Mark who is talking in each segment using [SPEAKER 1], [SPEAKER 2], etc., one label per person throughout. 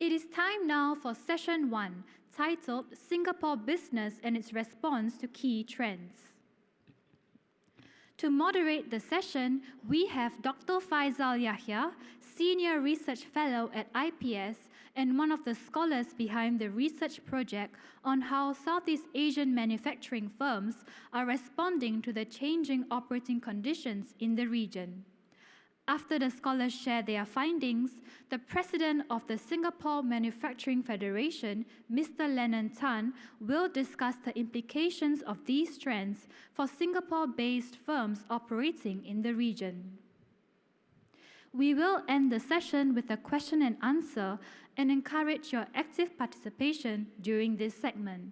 [SPEAKER 1] It is time now for Session 1, titled Singapore Business and its Response to Key Trends. To moderate the session, we have Dr. Faisal Yahya, Senior Research Fellow at IPS and one of the scholars behind the research project on how Southeast Asian manufacturing firms are responding to the changing operating conditions in the region. After the scholars share their findings, the president of the Singapore Manufacturing Federation, Mr. Lennon Tan, will discuss the implications of these trends for Singapore-based firms operating in the region. We will end the session with a question and answer and encourage your active participation during this segment.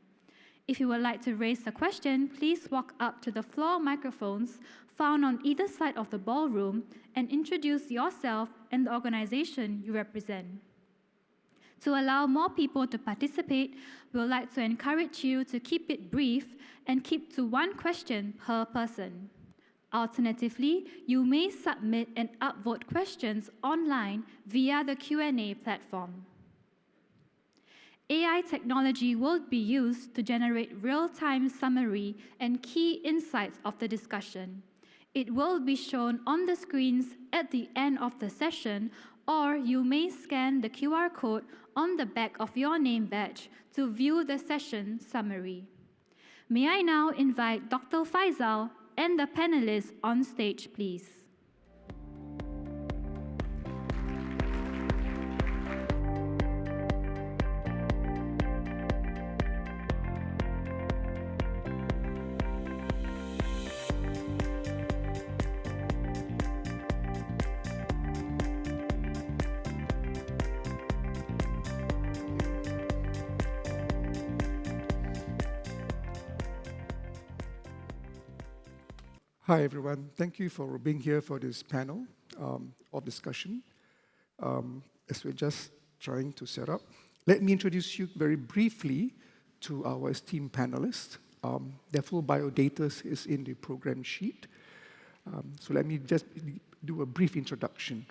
[SPEAKER 1] If you would like to raise a question, please walk up to the floor microphones found on either side of the ballroom and introduce yourself and the organization you represent. To allow more people to participate, we would like to encourage you to keep it brief and keep to one question per person. Alternatively, you may submit and upvote questions online via the Q&A platform. AI technology will be used to generate real-time summary and key insights of the discussion. It will be shown on the screens at the end of the session, or you may scan the QR code on the back of your name badge to view the session summary. May I now invite Dr. Faisal and the panelists on stage, please.
[SPEAKER 2] Hi, everyone. Thank you for being here for this panel of discussion. As we're just trying to set up, let me introduce you very briefly to our esteemed panelists. Their full biodata is in the program sheet. So let me just do a brief introduction.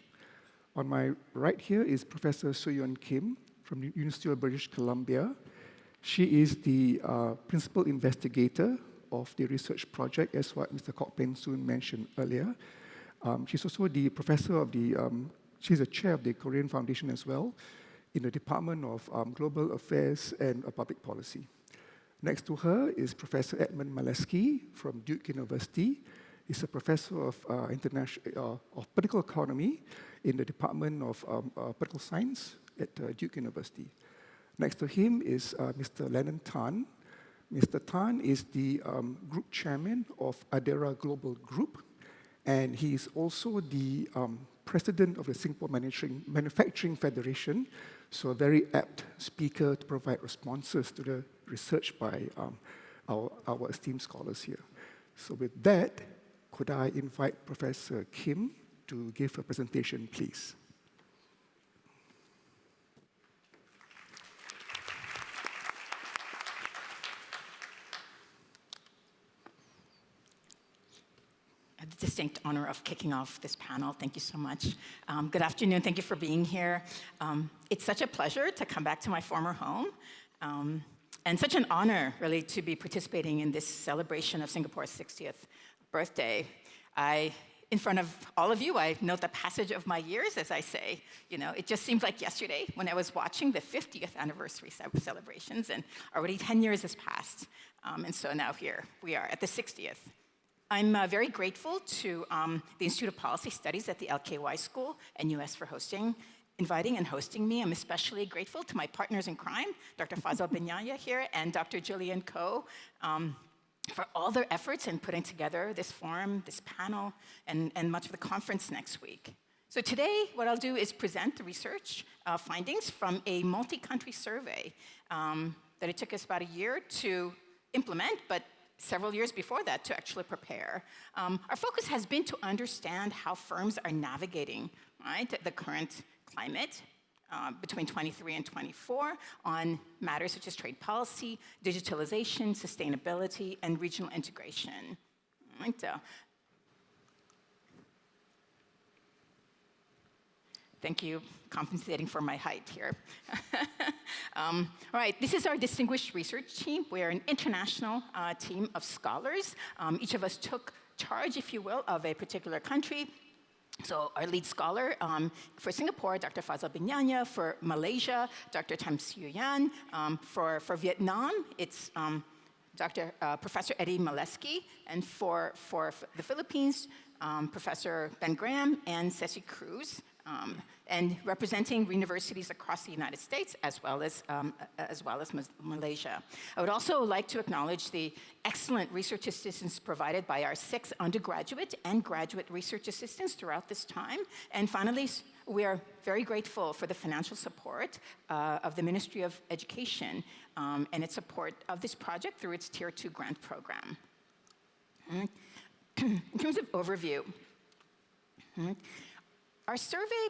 [SPEAKER 2] On my right here is Professor Soyeon Kim from the University of British Columbia. She is the principal investigator of the research project, as what Mr. Kok Peng Soon mentioned earlier. She's also the professor of the, she's the chair of the Korean Foundation as well, in the Department of Global Affairs and Public Policy. Next to her is Professor Edmund Maleski from Duke University. He's a professor of political economy in the Department of Political Science at Duke University. Next to him is Mr. Lennon Tan. Mr. Tan is the group chairman of Adera Global Group, and he is also the president of the Singapore Manufacturing Federation, so a very apt speaker to provide responses to the research by our esteemed scholars here. So with that, could I invite Professor Kim to give a presentation, please?
[SPEAKER 3] The distinct honor of kicking off this panel. Thank you so much. Good afternoon. Thank you for being here. It's such a pleasure to come back to my former home, and such an honor, really, to be participating in this celebration of Singapore's 60th birthday. In front of all of you, I note the passage of my years, as I say. You know, it just seems like yesterday when I was watching the 50th anniversary celebrations, and already 10 years has passed. And so now here we are at the 60th. I'm very grateful to the Institute of Policy Studies at the LKY School and US for inviting and hosting me. I'm especially grateful to my partners in crime, Dr. Faisal bin Yahya here and Dr. Julian Koh, for all their efforts in putting together this forum, this panel, and much of the conference next week. So today, what I'll do is present the research findings from a multi-country survey that it took us about a year to implement, but several years before that to actually prepare. Our focus has been to understand how firms are navigating, right, the current climate between 23 and 24 on matters such as trade policy, digitalisation, sustainability, and regional integration. Right, Thank you, compensating for my height here. All right, this is our distinguished research team. We're an international team of scholars. Each of us took charge, if you will, of a particular country. So our lead scholar for Singapore, Dr. Faisal bin Yahya; for Malaysia, Dr. Tham Siew Yan; for Vietnam, it's Professor Eddie Maleski; and for the Philippines, Professor Ben Graham and Ceci Cruz, and representing universities across the United States as well as Malaysia. I would also like to acknowledge the excellent research assistance provided by our 6 undergraduate and graduate research assistants throughout this time. And finally, we are very grateful for the financial support of the Ministry of Education and its support of this project through its Tier 2 grant program. In terms of overview, our survey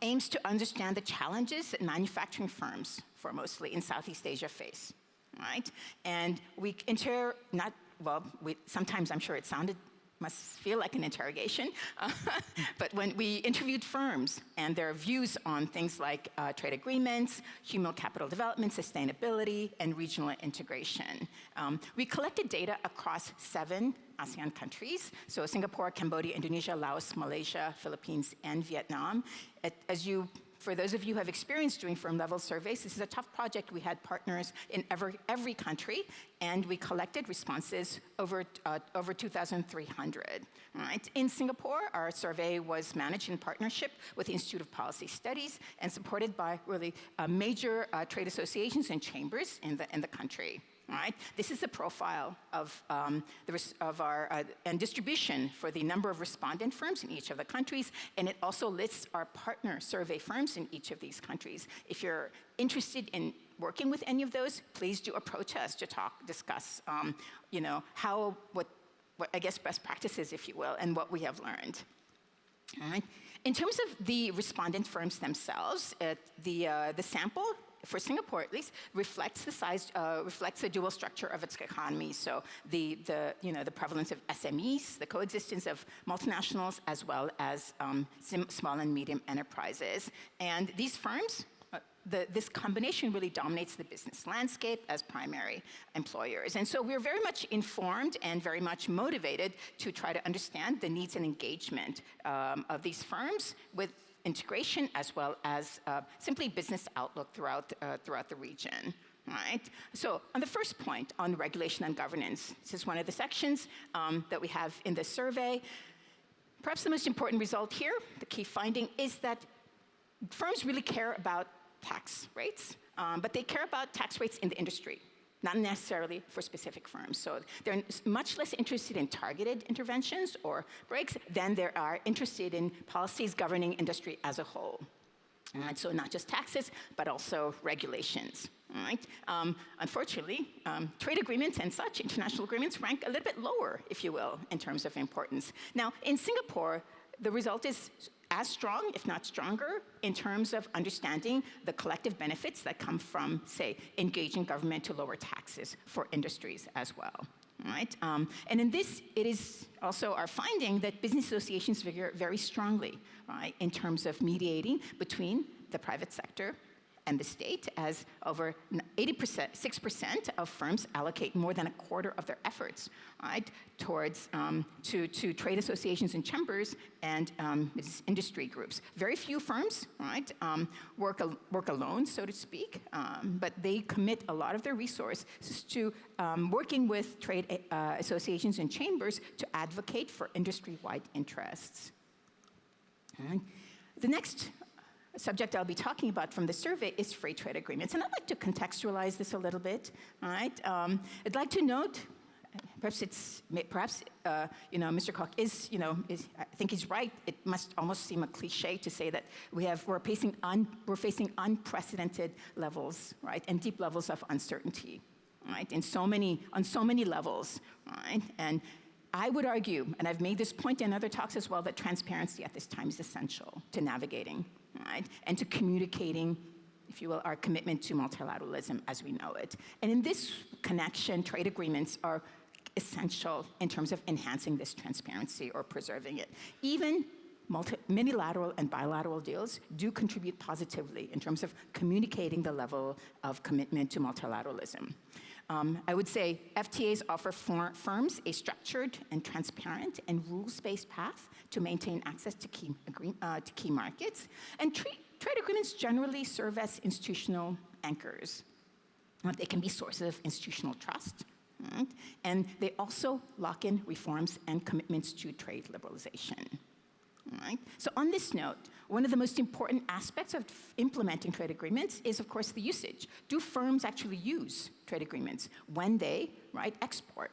[SPEAKER 3] aims to understand the challenges that manufacturing firms, foremostly in Southeast Asia, face, right? And we sometimes I'm sure it must feel like an interrogation, but when we interviewed firms and their views on things like trade agreements, human capital development, sustainability, and regional integration. We collected data across 7 ASEAN countries, so Singapore, Cambodia, Indonesia, Laos, Malaysia, Philippines, and Vietnam. For those of you who have experience doing firm-level surveys, this is a tough project. We had partners in every country, and we collected responses over 2,300. Right? In Singapore, our survey was managed in partnership with the Institute of Policy Studies and supported by really major trade associations and chambers in the country. Right? This is the profile of our and distribution for the number of respondent firms in each of the countries, and it also lists our partner survey firms in each of these countries. If you're interested in working with any of those, please do approach us to discuss, what I guess best practices, if you will, and what we have learned. All right. In terms of the respondent firms themselves, the sample, for Singapore at least, reflects the dual structure of its economy. So the prevalence of SMEs, the coexistence of multinationals, as well as small and medium enterprises. And these firms, this combination really dominates the business landscape as primary employers. And so we're very much informed and very much motivated to try to understand the needs and engagement of these firms with integration as well as simply business outlook throughout the region. Right? So on the first point on regulation and governance, this is one of the sections that we have in the survey. Perhaps the most important result here, the key finding, is that firms really care about tax rates, but they care about tax rates in the industry, not necessarily for specific firms. So they're much less interested in targeted interventions or breaks than they are interested in policies governing industry as a whole. And so not just taxes, but also regulations. Right? Unfortunately, trade agreements and such, international agreements, rank a little bit lower, if you will, in terms of importance. Now, in Singapore, the result is as strong, if not stronger, in terms of understanding the collective benefits that come from, say, engaging government to lower taxes for industries as well. Right? And in this, it is also our finding that business associations figure very strongly, right, in terms of mediating between the private sector and the state, as over 6% of firms allocate more than a quarter of their efforts, right, towards to trade associations and chambers and industry groups. Very few firms, right, work alone, so to speak, but they commit a lot of their resources to working with trade associations and chambers to advocate for industry-wide interests. Right. The next subject I'll be talking about from the survey is free trade agreements. And I'd like to contextualize this a little bit, all right? I'd like to note, perhaps Mr. Koch is, I think he's right. It must almost seem a cliche to say that we're facing unprecedented levels, right, and deep levels of uncertainty, right, on so many levels, right? And I would argue, and I've made this point in other talks as well, that transparency at this time is essential to navigating, right, and to communicating, if you will, our commitment to multilateralism as we know it. And in this connection, trade agreements are essential in terms of enhancing this transparency or preserving it. Even minilateral and bilateral deals do contribute positively in terms of communicating the level of commitment to multilateralism. I would say FTAs offer firms a structured and transparent and rules-based path to maintain access to key markets. And trade agreements generally serve as institutional anchors. They can be sources of institutional trust. Right? And they also lock in reforms and commitments to trade liberalization. Right? So on this note, one of the most important aspects of implementing trade agreements is, of course, the usage. Do firms actually use trade agreements when they export?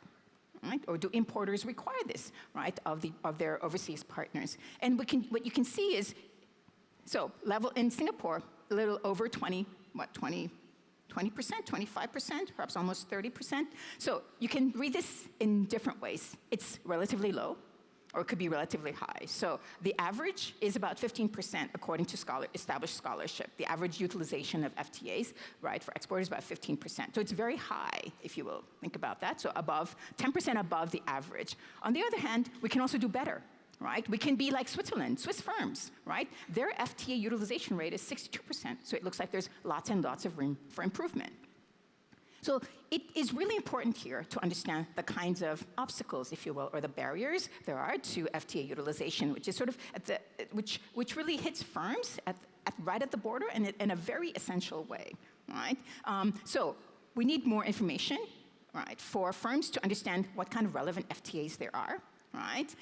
[SPEAKER 3] Right? Or do importers require this, right, of their overseas partners? And what you can see is, so level in Singapore, a little over 20%, 25%, perhaps almost 30%. So you can read this in different ways. It's relatively low, or it could be relatively high. So the average is about 15% according to established scholarship. The average utilization of FTAs, right, for export is about 15%. So it's very high, if you will, think about that. So 10% above the average. On the other hand, we can also do better. Right? We can be like Switzerland, Swiss firms, right? Their FTA utilization rate is 62%, so it looks like there's lots and lots of room for improvement. So it is really important here to understand the kinds of obstacles, if you will, or the barriers there are to FTA utilization, which is sort of which really hits firms right at the border and in a very essential way, right? So we need more information, right, for firms to understand what kind of relevant FTAs there are. Right?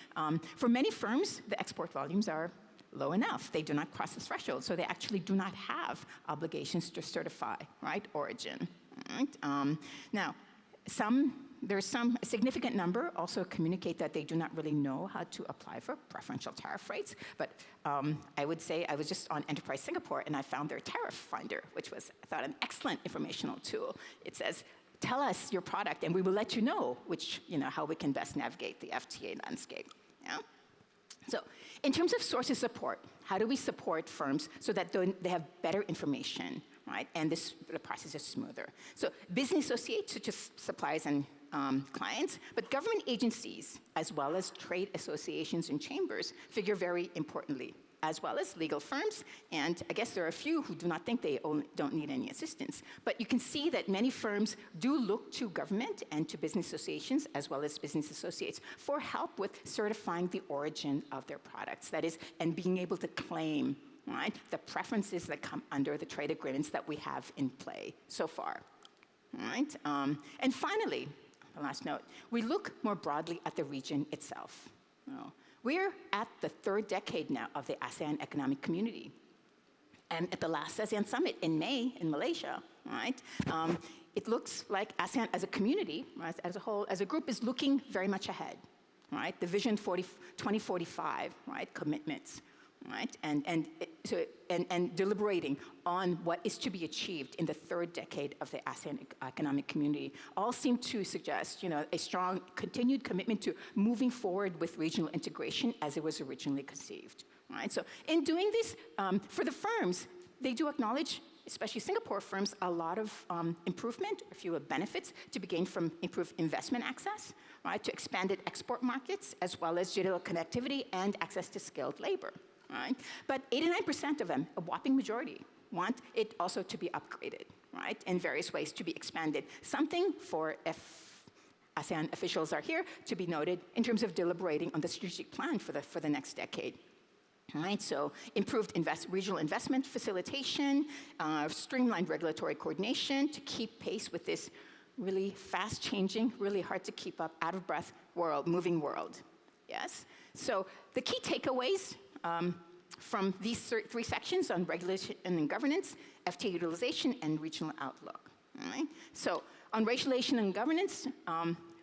[SPEAKER 3] For many firms, the export volumes are low enough. They do not cross the threshold, so they actually do not have obligations to certify, right, origin. Right? Now, a significant number also communicate that they do not really know how to apply for preferential tariff rates, but I would say I was just on Enterprise Singapore and I found their tariff finder, which was, I thought, an excellent informational tool. It says, tell us your product, and we will let you know how we can best navigate the FTA landscape. Yeah? So, in terms of sources support, how do we support firms so that they have better information, right? And the process is smoother. So, business associates, such as suppliers and clients, but government agencies, as well as trade associations and chambers, figure very importantly, as well as legal firms, and I guess there are a few who do not think they don't need any assistance. But you can see that many firms do look to government and to business associations, as well as business associates, for help with certifying the origin of their products, that is, and being able to claim, right, the preferences that come under the trade agreements that we have in play so far. Right? And finally, the last note, we look more broadly at the region itself. We're at the third decade now of the ASEAN Economic Community. And at the last ASEAN Summit in May in Malaysia, right, it looks like ASEAN as a community, right, as a whole, as a group, is looking very much ahead, right? The Vision 2045, right, commitments, right, and deliberating on what is to be achieved in the third decade of the ASEAN Economic Community all seem to suggest, a strong continued commitment to moving forward with regional integration as it was originally conceived, right? So in doing this, for the firms, they do acknowledge, especially Singapore firms, a lot of improvement, a few benefits to be gained from improved investment access, right, to expanded export markets, as well as digital connectivity and access to skilled labor. Right? But 89% of them, a whopping majority, want it also to be upgraded, right, in various ways, to be expanded. Something for ASEAN officials are here to be noted in terms of deliberating on the strategic plan for the next decade. Right, so improved regional investment facilitation, streamlined regulatory coordination to keep pace with this really fast-changing, really hard to keep up, out-of-breath moving world. Yes? So the key takeaways from these three sections on regulation and governance, FTA utilization, and regional outlook. Right? So on regulation and governance,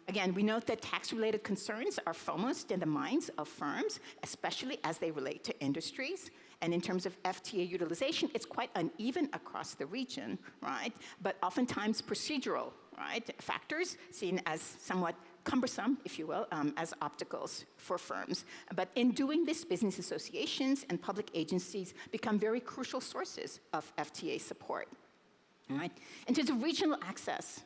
[SPEAKER 3] again, we note that tax-related concerns are foremost in the minds of firms, especially as they relate to industries. And in terms of FTA utilization, it's quite uneven across the region, right? But oftentimes procedural, right, factors seen as somewhat cumbersome, if you will, as obstacles for firms. But in doing this, business associations and public agencies become very crucial sources of FTA support. All right? In terms of regional access,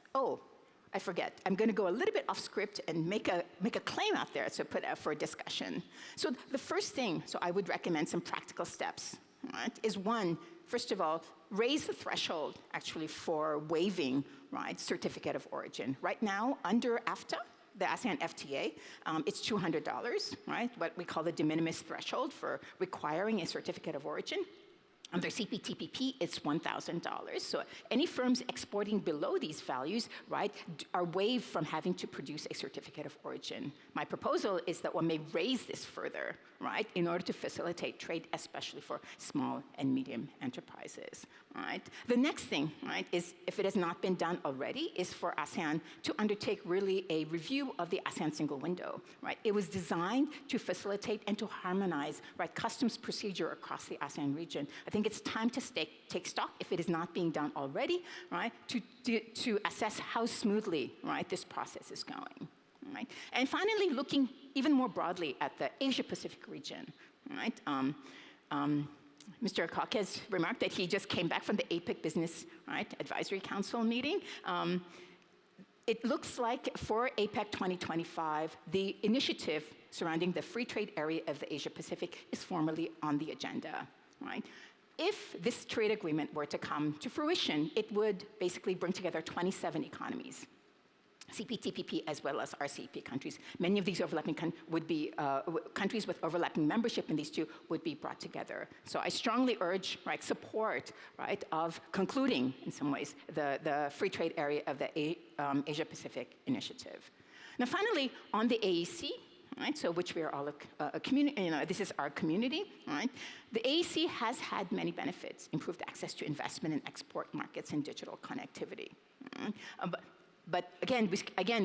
[SPEAKER 3] I forget. I'm going to go a little bit off script and make a claim out there to put out for discussion. So the first thing, so I would recommend some practical steps, right, is one, first of all, raise the threshold actually for waiving, right, certificate of origin. Right now, under AFTA, the ASEAN FTA, it's $200, right, what we call the de minimis threshold for requiring a certificate of origin. Under CPTPP, it's $1,000. So any firms exporting below these values, right, are waived from having to produce a certificate of origin. My proposal is that one may raise this further, right, in order to facilitate trade, especially for small and medium enterprises, right? The next thing, right, is, if it has not been done already, is for ASEAN to undertake really a review of the ASEAN single window, right? It was designed to facilitate and to harmonize, right, customs procedure across the ASEAN region. I think it's time to take stock, if it is not being done already, right, to assess how smoothly, right, this process is going, right? And finally, looking even more broadly at the Asia-Pacific region, right? Mr. Kok has remarked that he just came back from the APAC Business, right, Advisory Council meeting. It looks like for APAC 2025, the initiative surrounding the free trade area of the Asia-Pacific is formally on the agenda, right? If this trade agreement were to come to fruition, it would basically bring together 27 economies, CPTPP as well as RCEP countries. Many of these overlapping countries with overlapping membership in these two would be brought together. So I strongly urge, right, support, right, of concluding, in some ways, the free trade area of the Asia-Pacific initiative. Now, finally, on the AEC, right, so which we are all a community, this is our community, right? The AEC has had many benefits: improved access to investment in export markets and digital connectivity. But again,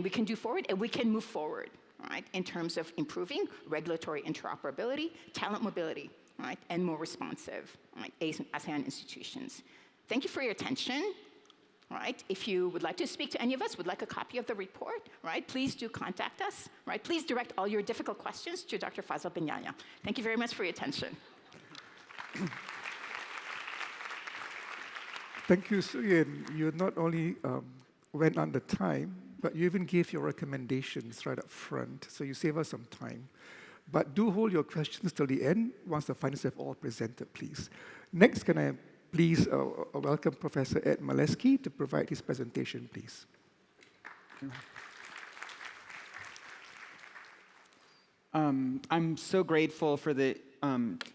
[SPEAKER 3] we can do forward, and we can move forward, right, in terms of improving regulatory interoperability, talent mobility, right, and more responsive, right, ASEAN institutions. Thank you for your attention. Right? If you would like to speak to any of us, would like a copy of the report, right, please do contact us, right? Please direct all your difficult questions to Dr. Faisal bin Yahya. Thank you very much for your attention.
[SPEAKER 2] Thank you, Suyin. You not only went under time, but you even gave your recommendations right up front, so you save us some time. But do hold your questions till the end, once the finalists have all presented, please. Next, can I please welcome Professor Ed Maleski to provide his presentation, please.
[SPEAKER 4] I'm so grateful for the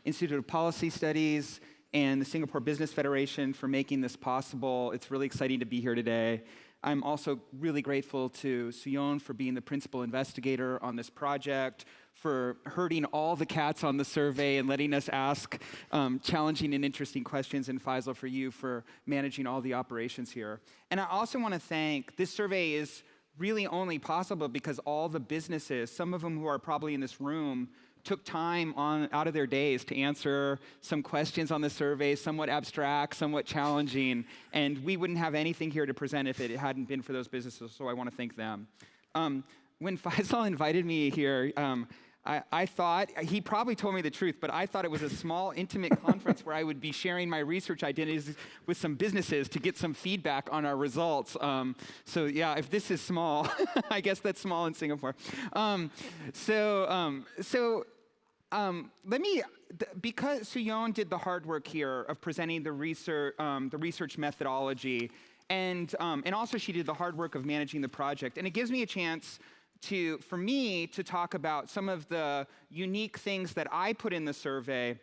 [SPEAKER 4] Institute of Policy Studies and the Singapore Business Federation for making this possible. It's really exciting to be here today. I'm also really grateful to Suyon for being the principal investigator on this project, for herding all the cats on the survey and letting us ask challenging and interesting questions, and Faisal, for you for managing all the operations here. And I also want to thank, this survey is really only possible because all the businesses, some of them who are probably in this room, took time out of their days to answer some questions on the survey, somewhat abstract, somewhat challenging, and we wouldn't have anything here to present if it hadn't been for those businesses, so I want to thank them. When Faisal invited me here, I thought, he probably told me the truth, but I thought it was a small, intimate conference where I would be sharing my research identities with some businesses to get some feedback on our results. So yeah, if this is small, I guess that's small in Singapore. Because Suyon did the hard work here of presenting the research methodology, and also she did the hard work of managing the project, and it gives me a chance for me to talk about some of the unique things that I put in the survey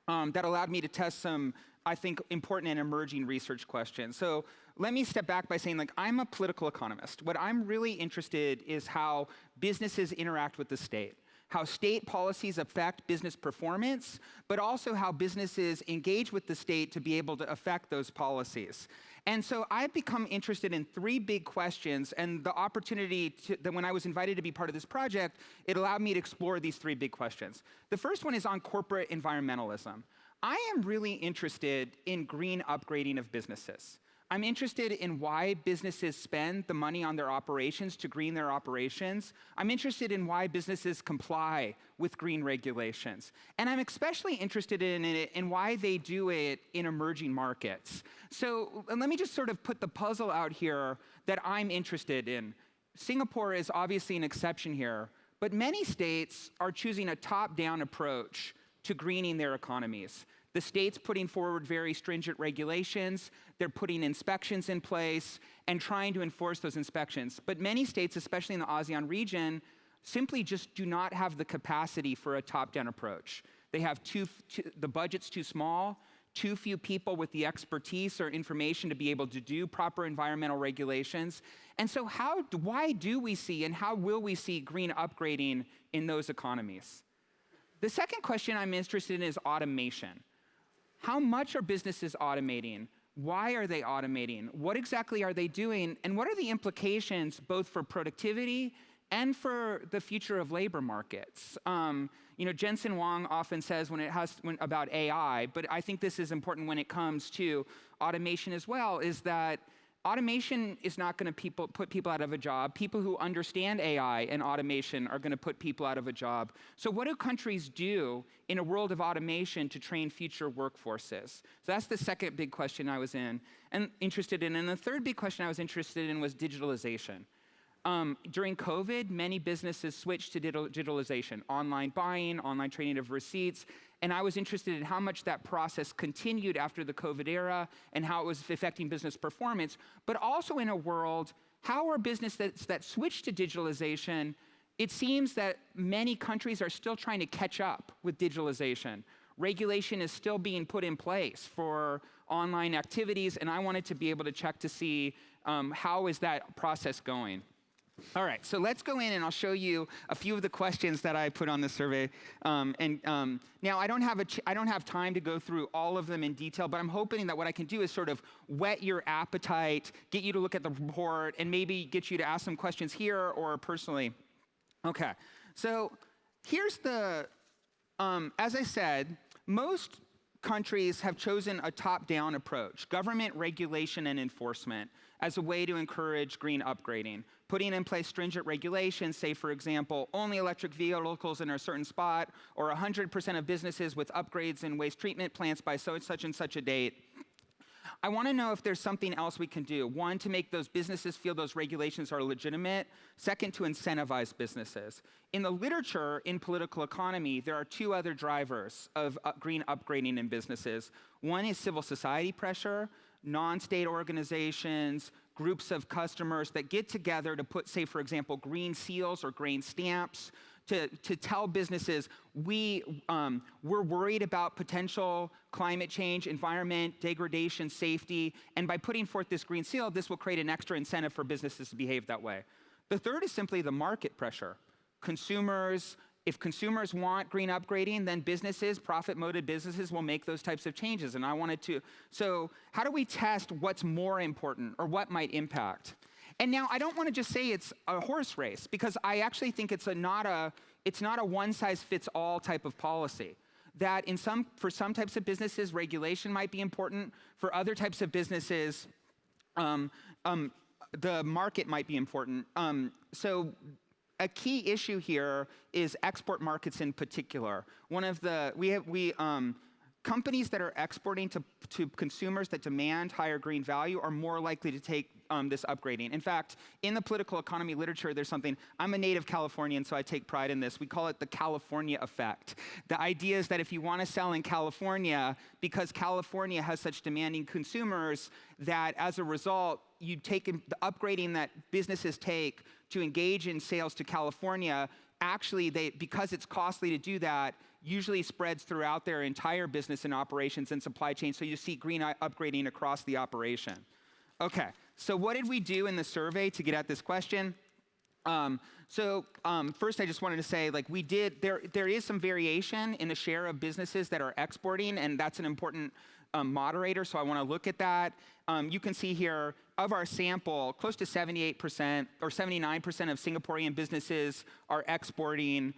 [SPEAKER 4] that allowed me to test some, I think, important and emerging research questions. So let me step back by saying, like, I'm a political economist. What I'm really interested is how businesses interact with the state, how state policies affect business performance, but also how businesses engage with the state to be able to affect those policies. And so I've become interested in three big questions, and the opportunity that when I was invited to be part of this project, it allowed me to explore these three big questions. The first one is on corporate environmentalism. I am really interested in green upgrading of businesses. I'm interested in why businesses spend the money on their operations to green their operations. I'm interested in why businesses comply with green regulations. And I'm especially interested in why they do it in emerging markets. So let me just sort of put the puzzle out here that I'm interested in. Singapore is obviously an exception here, but many states are choosing a top-down approach to greening their economies. The state's putting forward very stringent regulations, they're putting inspections in place and trying to enforce those inspections. But many states, especially in the ASEAN region, simply just do not have the capacity for a top-down approach. They have the budget's too small, too few people with the expertise or information to be able to do proper environmental regulations. And so why do we see and how will we see green upgrading in those economies? The second question I'm interested in is automation. How much are businesses automating? Why are they automating? What exactly are they doing? And what are the implications both for productivity and for the future of labor markets? Jensen Huang often says about AI, but I think this is important when it comes to automation as well, is that automation is not going to put people out of a job. People who understand AI and automation are going to put people out of a job. So what do countries do in a world of automation to train future workforces? So that's the second big question I was interested in. And the third big question I was interested in was digitalization. During COVID, many businesses switched to digitalization, online buying, online trading of receipts, and I was interested in how much that process continued after the COVID era and how it was affecting business performance, but also in a world, how are businesses that switched to digitalization, it seems that many countries are still trying to catch up with digitalization. Regulation is still being put in place for online activities, and I wanted to be able to check to see how is that process going. All right, so let's go in and I'll show you a few of the questions that I put on the survey. Now I don't have time to go through all of them in detail, but I'm hoping that what I can do is sort of whet your appetite, get you to look at the report, and maybe get you to ask some questions here or personally. Okay, so here's as I said, most countries have chosen a top-down approach, government regulation and enforcement, as a way to encourage green upgrading. Putting in place stringent regulations, say, for example, only electric vehicles in a certain spot, or 100% of businesses with upgrades in waste treatment plants by such and such a date. I want to know if there's something else we can do. One, to make those businesses feel those regulations are legitimate. Second, to incentivize businesses. In the literature in political economy, there are two other drivers of green upgrading in businesses. One is civil society pressure, non-state organizations, groups of customers that get together to put, say, for example, green seals or green stamps to tell businesses, we're worried about potential climate change, environment, degradation, safety, and by putting forth this green seal, this will create an extra incentive for businesses to behave that way. The third is simply the market pressure. If consumers want green upgrading, then businesses, profit-motive businesses, will make those types of changes. And I wanted to, so how do we test what's more important or what might impact? And now I don't want to just say it's a horse race, because I actually think it's not a one-size-fits-all type of policy. That for some types of businesses, regulation might be important. For other types of businesses, the market might be important. So a key issue here is export markets in particular. Companies that are exporting to consumers that demand higher green value are more likely to take this upgrading. In fact, in the political economy literature, there's something, I'm a native Californian, so I take pride in this. We call it the California effect. The idea is that if you want to sell in California, because California has such demanding consumers, that as a result, you take the upgrading that businesses take to engage in sales to California, actually, because it's costly to do that, usually spreads throughout their entire business and operations and supply chain, so you see green upgrading across the operation. Okay, so what did we do in the survey to get at this question? First, I just wanted to say, there is some variation in the share of businesses that are exporting, and that's an important moderator, so I want to look at that. You can see here, of our sample, close to 78% or 79% of Singaporean businesses are exporting.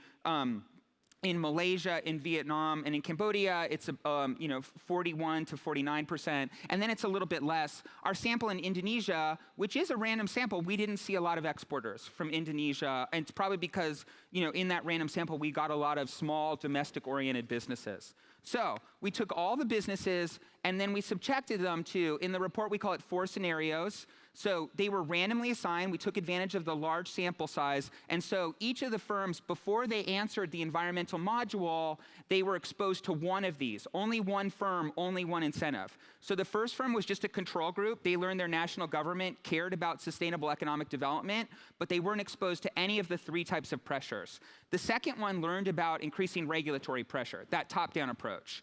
[SPEAKER 4] In Malaysia, in Vietnam, and in Cambodia, it's 41 to 49%, and then it's a little bit less. Our sample in Indonesia, which is a random sample, we didn't see a lot of exporters from Indonesia, and it's probably because in that random sample we got a lot of small domestic-oriented businesses. So we took all the businesses and then we subjected them to, in the report we call it 4 scenarios. So they were randomly assigned. We took advantage of the large sample size. And so each of the firms, before they answered the environmental module, they were exposed to one of these. Only one firm, only one incentive. So the first firm was just a control group. They learned their national government cared about sustainable economic development, but they weren't exposed to any of the 3 types of pressures. The second one learned about increasing regulatory pressure, that top-down approach.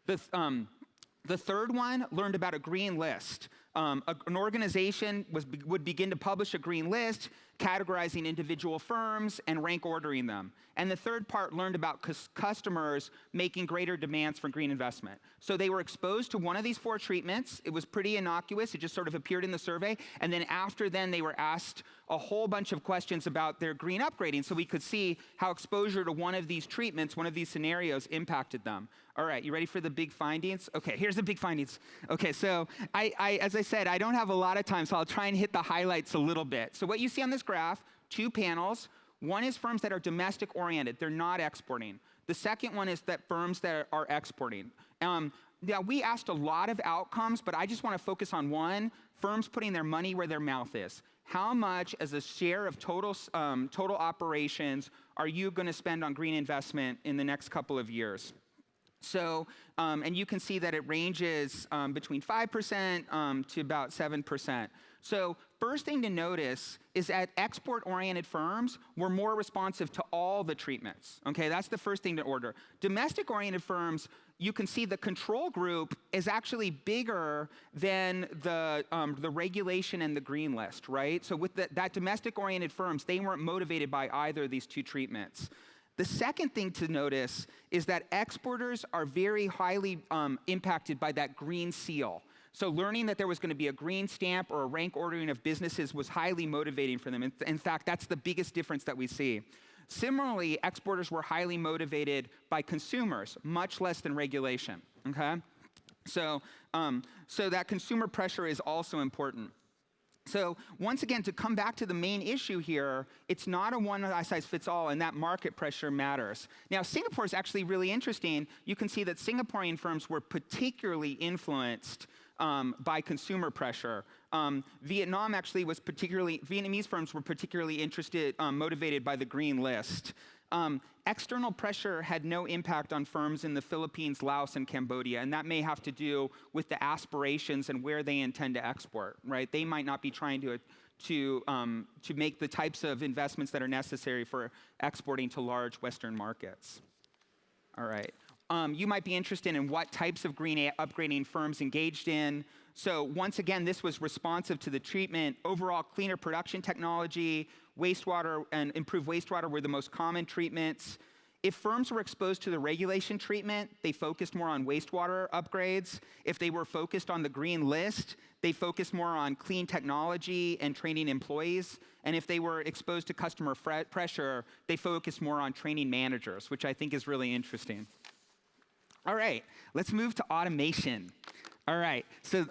[SPEAKER 4] The third one learned about a green list. An organization would begin to publish a green list, categorizing individual firms and rank ordering them. And the third part learned about customers making greater demands for green investment. So they were exposed to one of these 4 treatments. It was pretty innocuous. It just sort of appeared in the survey. And then after then, they were asked a whole bunch of questions about their green upgrading, so we could see how exposure to one of these treatments, one of these scenarios, impacted them. All right, you ready for the big findings? Okay, here's the big findings. Okay, so as I said, I don't have a lot of time, so I'll try and hit the highlights a little bit. So what you see on this graph, 2 panels. One is firms that are domestic oriented. They're not exporting. The second one is that firms that are exporting. Now, we asked a lot of outcomes, but I just want to focus on one, firms putting their money where their mouth is. How much as a share of total operations are you going to spend on green investment in the next couple of years? So, and you can see that it ranges between 5% to about 7%. So first thing to notice is that export-oriented firms were more responsive to all the treatments. Okay, that's the first thing to order. Domestic-oriented firms, you can see the control group is actually bigger than the regulation and the green list, right? So with that domestic-oriented firms, they weren't motivated by either of these 2 treatments. The second thing to notice is that exporters are very highly impacted by that green seal. So learning that there was going to be a green stamp or a rank ordering of businesses was highly motivating for them. In fact, that's the biggest difference that we see. Similarly, exporters were highly motivated by consumers, much less than regulation, okay? So that consumer pressure is also important. So once again, to come back to the main issue here, it's not a one-size-fits-all, and that market pressure matters. Now, Singapore is actually really interesting. You can see that Singaporean firms were particularly influenced by consumer pressure. Vietnamese firms were particularly motivated by the green list. External pressure had no impact on firms in the Philippines, Laos, and Cambodia, and that may have to do with the aspirations and where they intend to export, right? They might not be trying to make the types of investments that are necessary for exporting to large Western markets. All right. You might be interested in what types of green upgrading firms engaged in. So once again, this was responsive to the treatment. Overall, cleaner production technology, wastewater, and improved wastewater were the most common treatments. If firms were exposed to the regulation treatment, they focused more on wastewater upgrades. If they were focused on the green list, they focused more on clean technology and training employees. And if they were exposed to customer pressure, they focused more on training managers, which I think is really interesting. All right, let's move to automation. All right, so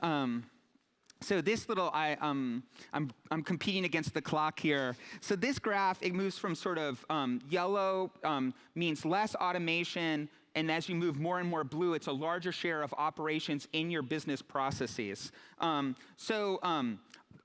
[SPEAKER 4] this little, I'm competing against the clock here. So this graph, it moves from sort of yellow means less automation, and as you move more and more blue, it's a larger share of operations in your business processes.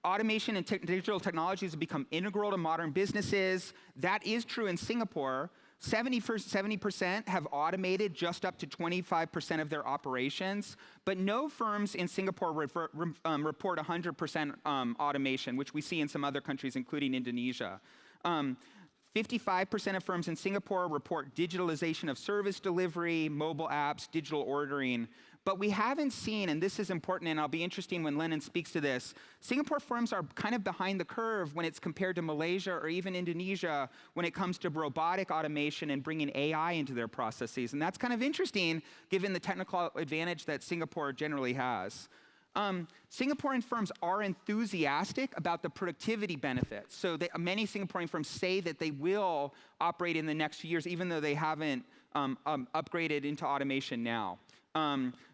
[SPEAKER 4] Automation and digital technologies have become integral to modern businesses. That is true in Singapore. 70% have automated just up to 25% of their operations, but no firms in Singapore report 100% automation, which we see in some other countries, including Indonesia. 55% of firms in Singapore report digitalisation of service delivery, mobile apps, digital ordering. But we haven't seen, and this is important, and I'll be interested when Lennon speaks to this, Singapore firms are kind of behind the curve when it's compared to Malaysia or even Indonesia when it comes to robotic automation and bringing AI into their processes. And that's kind of interesting given the technical advantage that Singapore generally has. Singaporean firms are enthusiastic about the productivity benefits. So many Singaporean firms say that they will operate in the next few years, even though they haven't upgraded into automation now.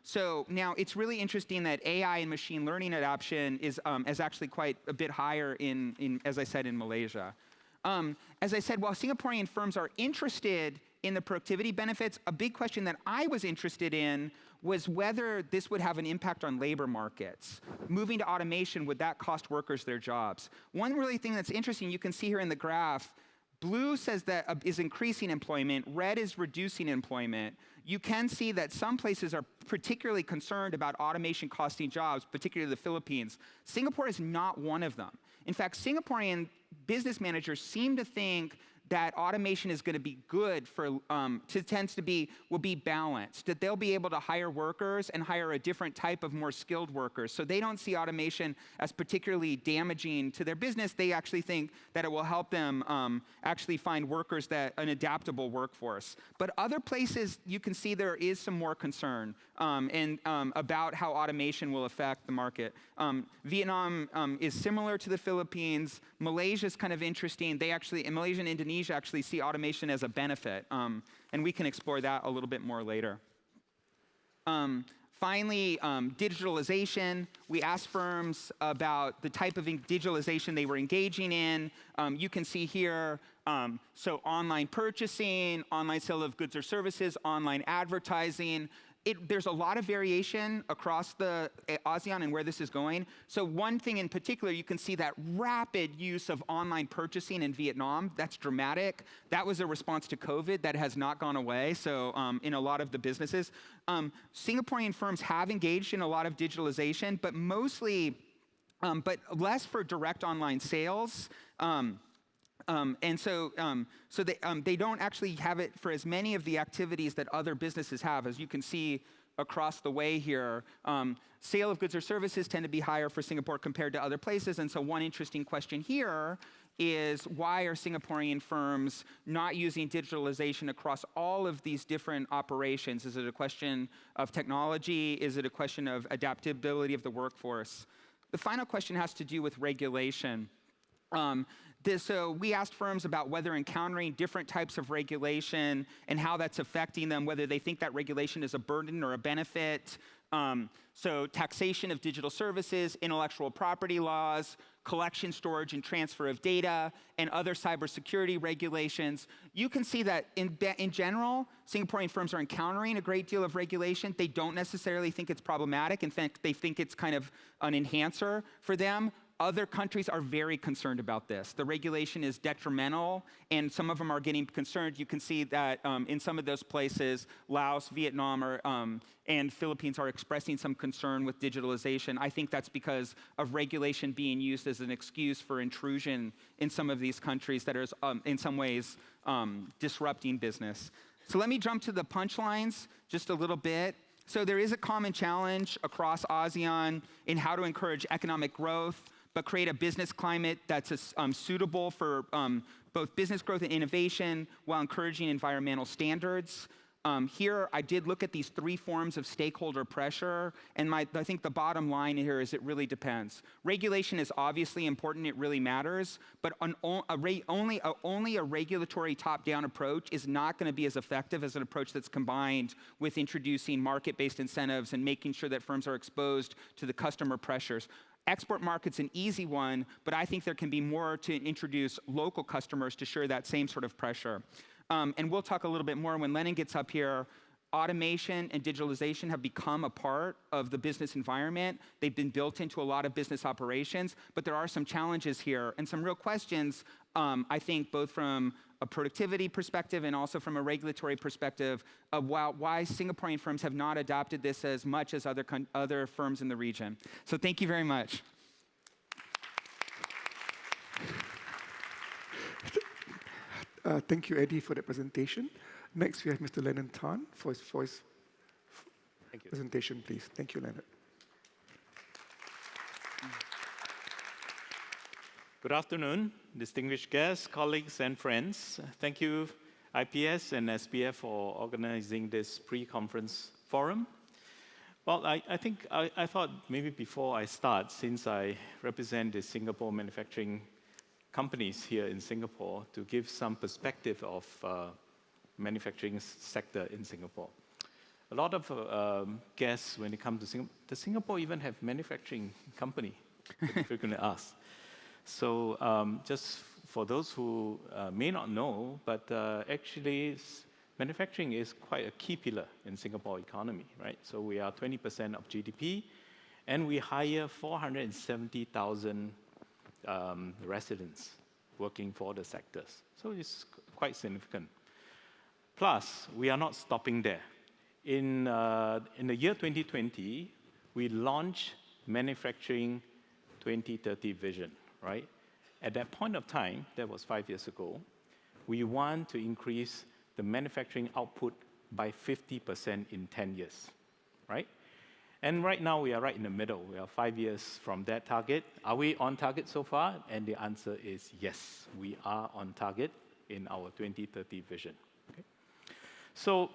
[SPEAKER 4] So now it's really interesting that AI and machine learning adoption is actually quite a bit higher in, as I said, in Malaysia. As I said, while Singaporean firms are interested in the productivity benefits, a big question that I was interested in was whether this would have an impact on labor markets. Moving to automation, would that cost workers their jobs? One really thing that's interesting, you can see here in the graph, blue says that is increasing employment, red is reducing employment. You can see that some places are particularly concerned about automation costing jobs, particularly the Philippines. Singapore is not one of them. In fact, Singaporean business managers seem to think that automation is going to be good for, will be balanced, that they'll be able to hire workers and hire a different type of more skilled workers. So they don't see automation as particularly damaging to their business. They actually think that it will help them actually find workers an adaptable workforce. But other places, you can see there is some more concern about how automation will affect the market. Vietnam is similar to the Philippines. Malaysia is kind of interesting. Malaysia and Indonesia actually see automation as a benefit, and we can explore that a little bit more later. Finally, digitalization. We asked firms about the type of digitalization they were engaging in. You can see here, so online purchasing, online sale of goods or services, online advertising. There's a lot of variation across the ASEAN and where this is going. So one thing in particular, you can see that rapid use of online purchasing in Vietnam. That's dramatic. That was a response to COVID that has not gone away. So in a lot of the businesses, Singaporean firms have engaged in a lot of digitalization, but but less for direct online sales. So they don't actually have it for as many of the activities that other businesses have. As you can see across the way here, sale of goods or services tend to be higher for Singapore compared to other places. And so one interesting question here is, why are Singaporean firms not using digitalization across all of these different operations? Is it a question of technology? Is it a question of adaptability of the workforce? The final question has to do with regulation. So we asked firms about whether encountering different types of regulation and how that's affecting them, whether they think that regulation is a burden or a benefit. So taxation of digital services, intellectual property laws, collection, storage, and transfer of data, and other cybersecurity regulations. You can see that in general, Singaporean firms are encountering a great deal of regulation. They don't necessarily think it's problematic. In fact, they think it's kind of an enhancer for them. Other countries are very concerned about this. The regulation is detrimental, and some of them are getting concerned. You can see that in some of those places, Laos, Vietnam, and Philippines are expressing some concern with digitalization. I think that's because of regulation being used as an excuse for intrusion in some of these countries that is, in some ways, disrupting business. So let me jump to the punchlines just a little bit. So there is a common challenge across ASEAN in how to encourage economic growth, but create a business climate that's suitable for both business growth and innovation while encouraging environmental standards. Here, I did look at these three forms of stakeholder pressure, and I think the bottom line here is it really depends. Regulation is obviously important, it really matters, but only a regulatory top-down approach is not going to be as effective as an approach that's combined with introducing market-based incentives and making sure that firms are exposed to the customer pressures. Export market's an easy one, but I think there can be more to introduce local customers to share that same sort of pressure. And we'll talk a little bit more when Lennon gets up here. Automation and digitalization have become a part of the business environment. They've been built into a lot of business operations, but there are some challenges here and some real questions, I think, both from a productivity perspective and also from a regulatory perspective of why Singaporean firms have not adopted this as much as other firms in the region. So thank you very much.
[SPEAKER 2] Thank you, Eddie, for the presentation. Next, we have Mr. Lennon Tan for his presentation, please. Thank you, Leonard.
[SPEAKER 5] Good afternoon, distinguished guests, colleagues, and friends. Thank you, IPS and SBF, for organizing this pre-conference forum. Well, I thought maybe before I start, since I represent the Singapore manufacturing companies here in Singapore, to give some perspective of manufacturing sector in Singapore. A lot of guests, when it comes to Singapore, does Singapore even have manufacturing company? If you're going to ask. So just for those who may not know, but actually manufacturing is quite a key pillar in Singapore economy, right? So we are 20% of GDP, and we hire 470,000 residents working for the sectors. So it's quite significant. Plus, we are not stopping there. In the year 2020, we launched Manufacturing 2030 Vision, right? At that point of time, that was 5 years ago, we want to increase the manufacturing output by 50% in 10 years, right? And right now, we are right in the middle. We are 5 years from that target. Are we on target so far? And the answer is yes, we are on target in our 2030 vision. Okay? So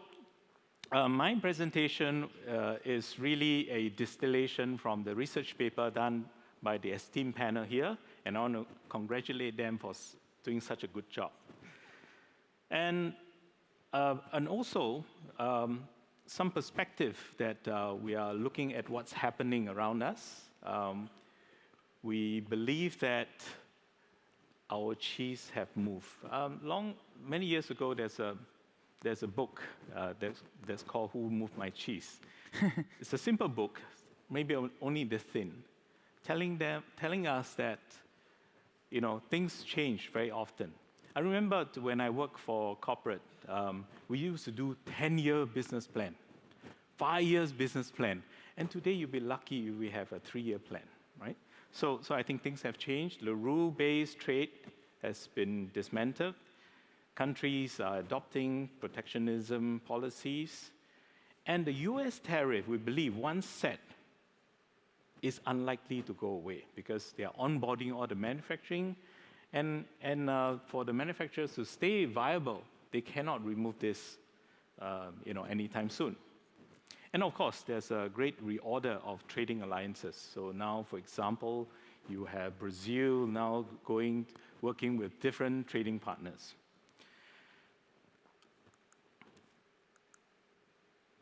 [SPEAKER 5] my presentation is really a distillation from the research paper done by the esteemed panel here, and I want to congratulate them for doing such a good job. And also, some perspective that we are looking at what's happening around us. We believe that our cheese have moved. Many years ago, there's a book that's called Who Moved My Cheese? It's a simple book, maybe only this thin, telling us that things change very often. I remember when I worked for corporate, we used to do 10-year business plan, 5 years business plan, and today you'll be lucky if we have a 3-year plan, right? So I think things have changed. The rule-based trade has been dismantled. Countries are adopting protectionism policies, and the US tariff, we believe, once set, is unlikely to go away because they are onboarding all the manufacturing, and for the manufacturers to stay viable, they cannot remove this anytime soon. And of course, there's a great reorder of trading alliances. So now, for example, you have Brazil now working with different trading partners.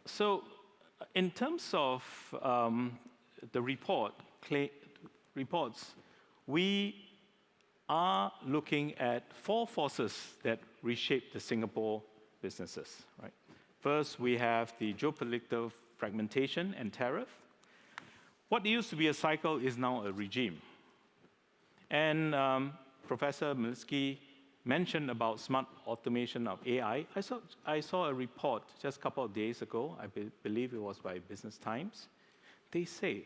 [SPEAKER 5] So in terms of the reports, we are looking at 4 forces that reshape the Singapore businesses, right? First, we have the geopolitical fragmentation and tariff. What used to be a cycle is now a regime. And Professor Milski mentioned about smart automation of AI. I saw a report just a couple of days ago, I believe it was by Business Times. They say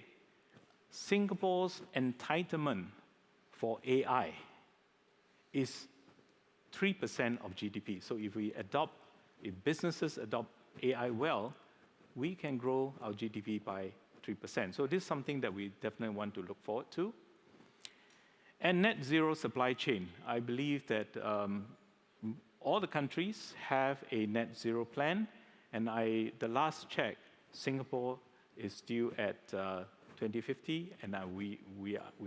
[SPEAKER 5] Singapore's entitlement for AI is 3% of GDP. So if businesses adopt AI well, we can grow our GDP by 3%. So this is something that we definitely want to look forward to. And net zero supply chain. I believe that all the countries have a net zero plan, and the last check, Singapore is due at 2050, and we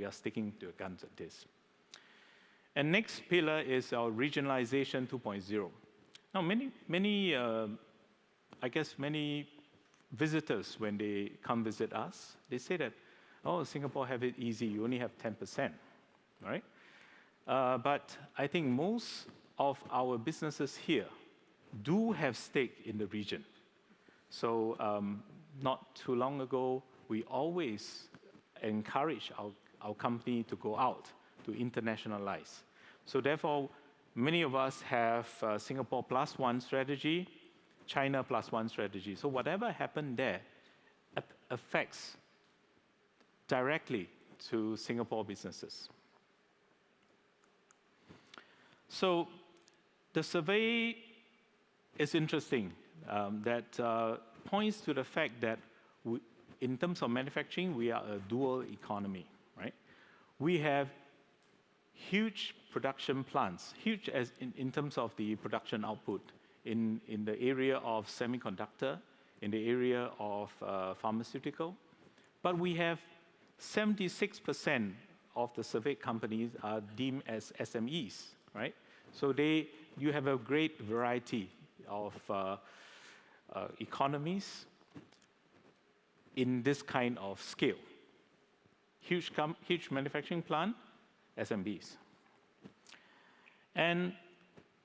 [SPEAKER 5] are sticking to guns at this. And next pillar is our regionalization 2.0. Now, many visitors, when they come visit us, they say that, oh, Singapore have it easy, you only have 10%, right? But I think most of our businesses here do have stake in the region. So not too long ago, we always encourage our company to go out, to internationalize. So therefore, many of us have Singapore plus one strategy, China plus one strategy. So whatever happened there affects directly to Singapore businesses. So the survey is interesting. That points to the fact that in terms of manufacturing, we are a dual economy, right? We have huge production plants, huge as in terms of the production output in the area of semiconductor, in the area of pharmaceutical. But we have 76% of the surveyed companies are deemed as SMEs, right? So you have a great variety of economies in this kind of scale. Huge manufacturing plant, SMBs. And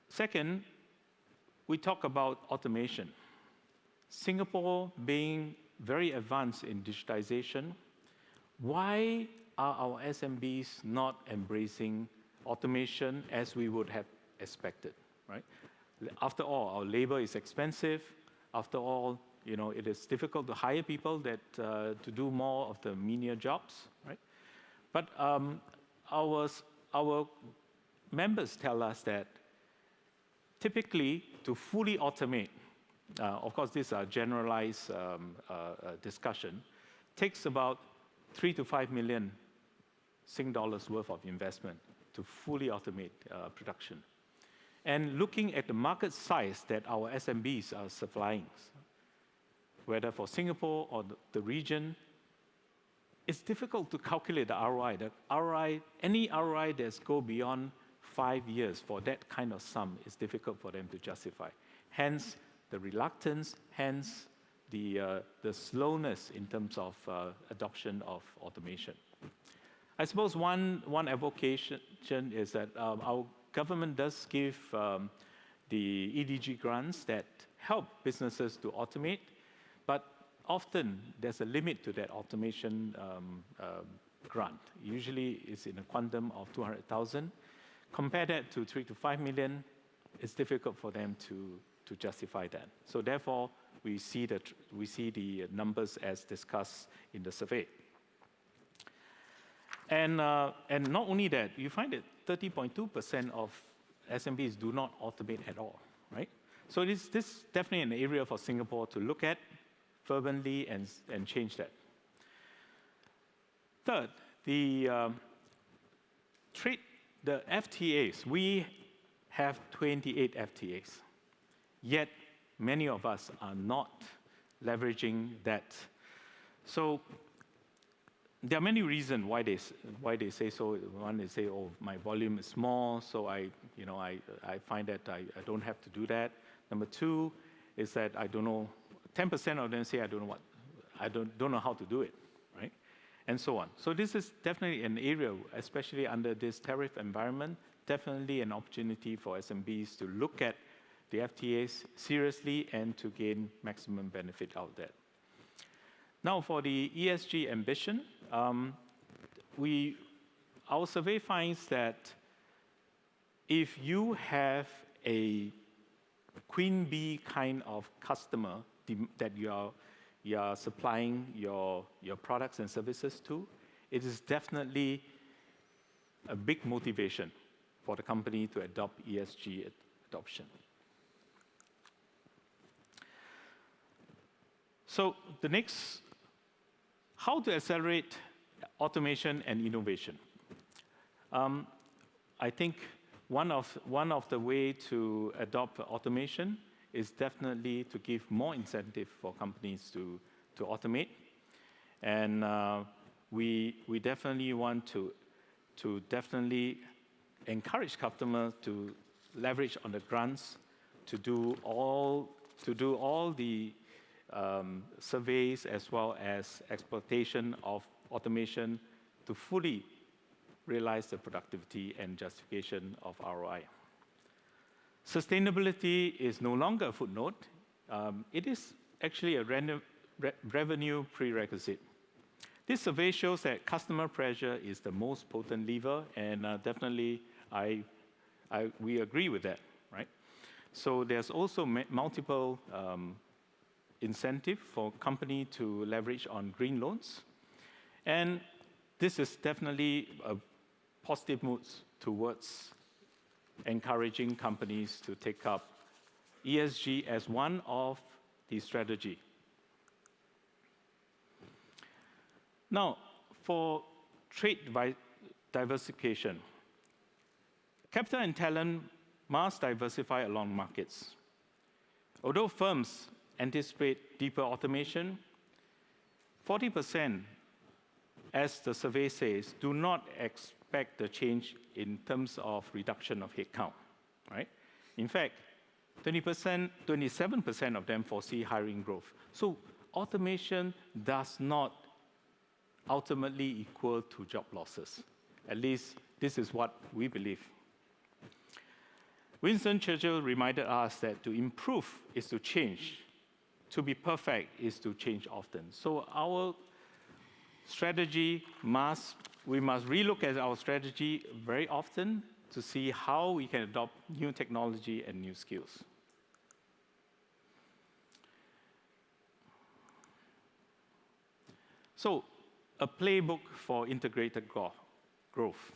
[SPEAKER 5] second, we talk about automation. Singapore being very advanced in digitization, why are our SMBs not embracing automation as we would have expected, right? After all, our labor is expensive. After all, it is difficult to hire people to do more of the menial jobs, right? But our members tell us that typically to fully automate, of course, this is a generalized discussion, takes about 3 to 5 million Sing dollars worth of investment to fully automate production. And looking at the market size that our SMBs are supplying, whether for Singapore or the region, it's difficult to calculate the ROI. Any ROI that's go beyond 5 years for that kind of sum is difficult for them to justify. Hence, the reluctance, hence the slowness in terms of adoption of automation. I suppose one avocation is that our government does give the EDG grants that help businesses to automate, but often there's a limit to that automation grant. Usually it's in a quantum of 200,000. Compare that to 3 to 5 million, it's difficult for them to justify that. So therefore, we see the numbers as discussed in the survey. And not only that, you find that 30.2% of SMBs do not automate at all, right? So this is definitely an area for Singapore to look at fervently and change that. Third, the FTAs. We have 28 FTAs, yet many of us are not leveraging that. So there are many reasons why they say so. One, they say, "Oh, my volume is small, so I find that I don't have to do that." Number two is that I don't know. 10% of them say I don't know how to do it, right? And so on. So this is definitely an area, especially under this tariff environment, definitely an opportunity for SMBs to look at the FTAs seriously and to gain maximum benefit out of that. Now, for the ESG ambition, our survey finds that if you have a queen bee kind of customer that you are supplying your products and services to, it is definitely a big motivation for the company to adopt ESG adoption. So the next, how to accelerate automation and innovation. I think one of the way to adopt automation is definitely to give more incentive for companies to automate. And we definitely want to definitely encourage customers to leverage on the grants to do all the surveys as well as exploitation of automation to fully realize the productivity and justification of ROI. Sustainability is no longer a footnote. It is actually a revenue prerequisite. This survey shows that customer pressure is the most potent lever, and definitely we agree with that, right? So there's also multiple incentive for company to leverage on green loans. And this is definitely a positive mood towards encouraging companies to take up ESG as one of the strategy. Now, for trade diversification, capital and talent must diversify along markets. Although firms anticipate deeper automation, 40%, as the survey says, do not expect the change in terms of reduction of headcount, right? In fact, 27% of them foresee hiring growth. So automation does not ultimately equal to job losses. At least this is what we believe. Winston Churchill reminded us that to improve is to change. To be perfect is to change often. So our strategy we must relook at our strategy very often to see how we can adopt new technology and new skills. So, a playbook for integrated growth.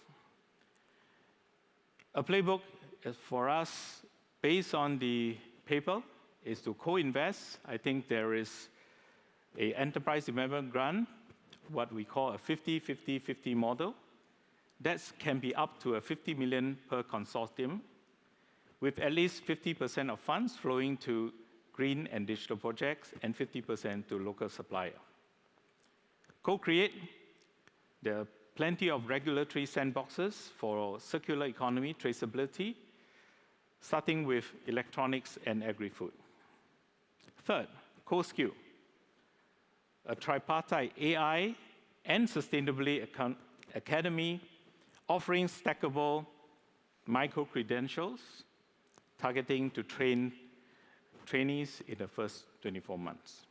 [SPEAKER 5] A playbook is for us, based on the paper, is to co-invest. I think there is an enterprise development grant, what we call a 50-50-50 model. That can be up to 50 million per consortium, with at least 50% of funds flowing to green and digital projects and 50% to local supplier. Co-create, there are plenty of regulatory sandboxes for circular economy traceability, starting with electronics and agri-food. Third, co-skill, a tripartite AI and sustainability academy offering stackable micro-credentials, targeting to train trainees in the first 24 months.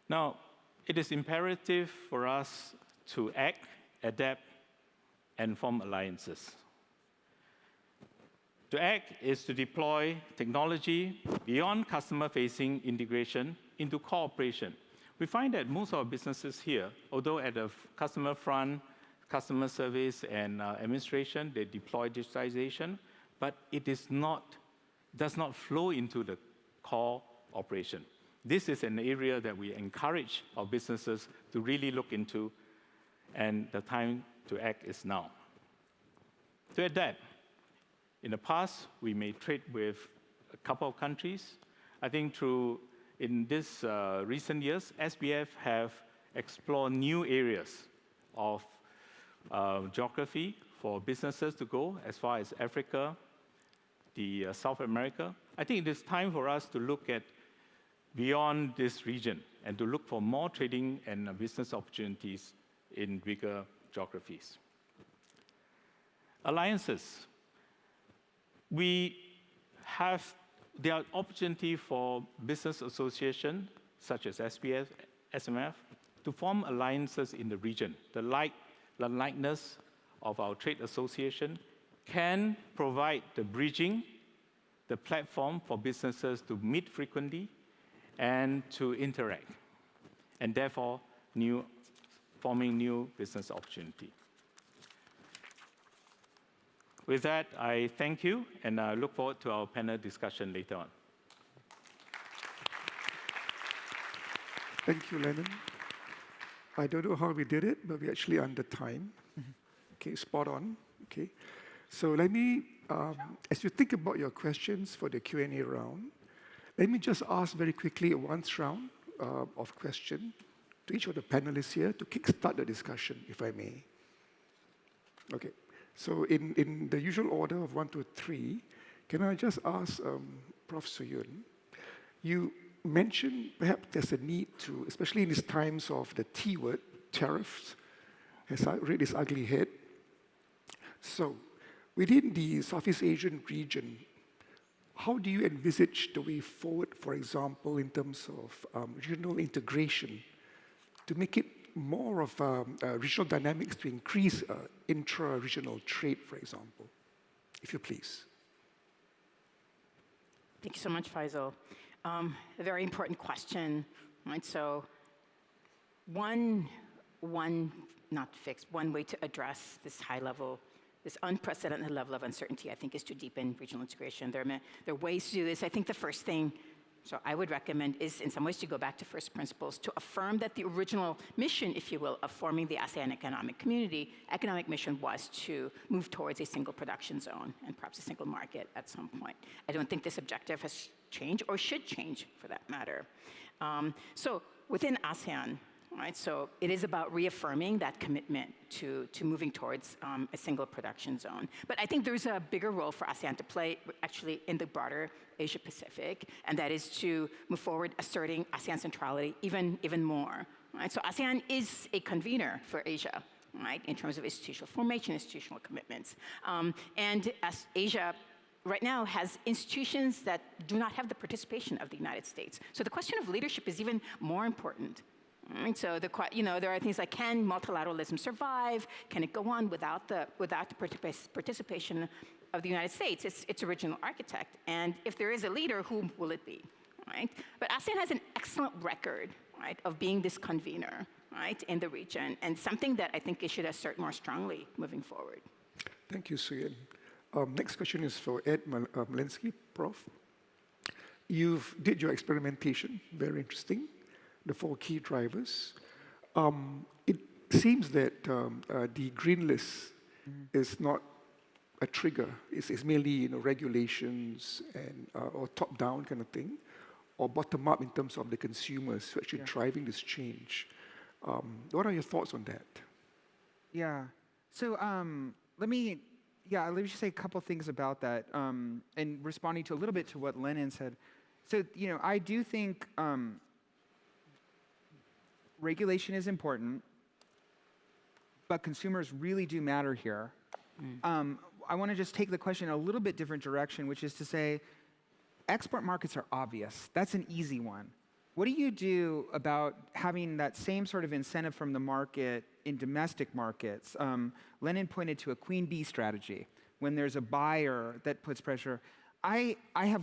[SPEAKER 5] Now, it is imperative for us to act, adapt, and form alliances. To act is to deploy technology beyond customer-facing integration into cooperation. We find that most of our businesses here, although at the customer front, customer service and administration, they deploy digitization, but it does not flow into the core operation. This is an area that we encourage our businesses to really look into, and the time to act is now. To adapt, in the past, we may trade with a couple of countries. I think in this recent years, SBF have explored new areas of geography for businesses to go, as far as Africa, South America. I think it is time for us to look at beyond this region and to look for more trading and business opportunities in bigger geographies. Alliances. There are opportunities for business associations, such as SBF, SMF, to form alliances in the region. The likeness of our trade association can provide the bridging, the platform for businesses to meet frequently and to interact, and therefore forming new business opportunity. With that, I thank you, and I look forward to our panel discussion later on.
[SPEAKER 2] Thank you, Lennon. I don't know how we did it, but we're actually under time. Okay, spot on. Okay, so let me, as you think about your questions for the Q&A round, let me just ask very quickly one round of questions to each of the panelists here to kickstart the discussion, if I may. Okay, so in the usual order of 1 to 3, can I just ask Prof. Suyun, you mentioned perhaps there's a need to, especially in these times of the T word, tariffs, has reared its ugly head. So within the Southeast Asian region, how do you envisage the way forward, for example, in terms of regional integration, to make it more of regional dynamics to increase intra-regional trade, for example, if you please?
[SPEAKER 3] Thank you so much, Faisal. A very important question, right? So one way to address this high level, this unprecedented level of uncertainty, I think, is to deepen regional integration. There are ways to do this. I think the first thing, so I would recommend, is in some ways to go back to first principles, to affirm that the original mission, if you will, of forming the ASEAN economic community, economic mission was to move towards a single production zone and perhaps a single market at some point. I don't think this objective has changed or should change, for that matter. So within ASEAN, right? So it is about reaffirming that commitment to moving towards a single production zone. But I think there's a bigger role for ASEAN to play actually in the broader Asia Pacific, and that is to move forward asserting ASEAN centrality even more, right? So ASEAN is a convener for Asia, right, in terms of institutional formation, institutional commitments. And as Asia right now has institutions that do not have the participation of the United States. So the question of leadership is even more important. Right? So there are things like, can multilateralism survive? Can it go on without the participation of the United States, its original architect? And if there is a leader, who will it be? Right? But ASEAN has an excellent record, right, of being this convener, right, in the region, and something that I think it should assert more strongly moving forward.
[SPEAKER 2] Thank you, Suyen. Next question is for Ed Malinsky, Prof. You did your experimentation, very interesting, the 4 key drivers. It seems that the green list is not a trigger. It's merely regulations and or top-down kind of thing, or bottom-up in terms of the consumers who are actually driving this change. What are your thoughts on that?
[SPEAKER 4] Yeah. So let me just say a couple things about that, and responding to a little bit to what Lennon said. So, I do think regulation is important, but consumers really do matter here. I want to just take the question in a little bit different direction, which is to say, export markets are obvious. That's an easy one. What do you do about having that same sort of incentive from the market in domestic markets? Lennon pointed to a queen bee strategy. When there's a buyer that puts pressure, I have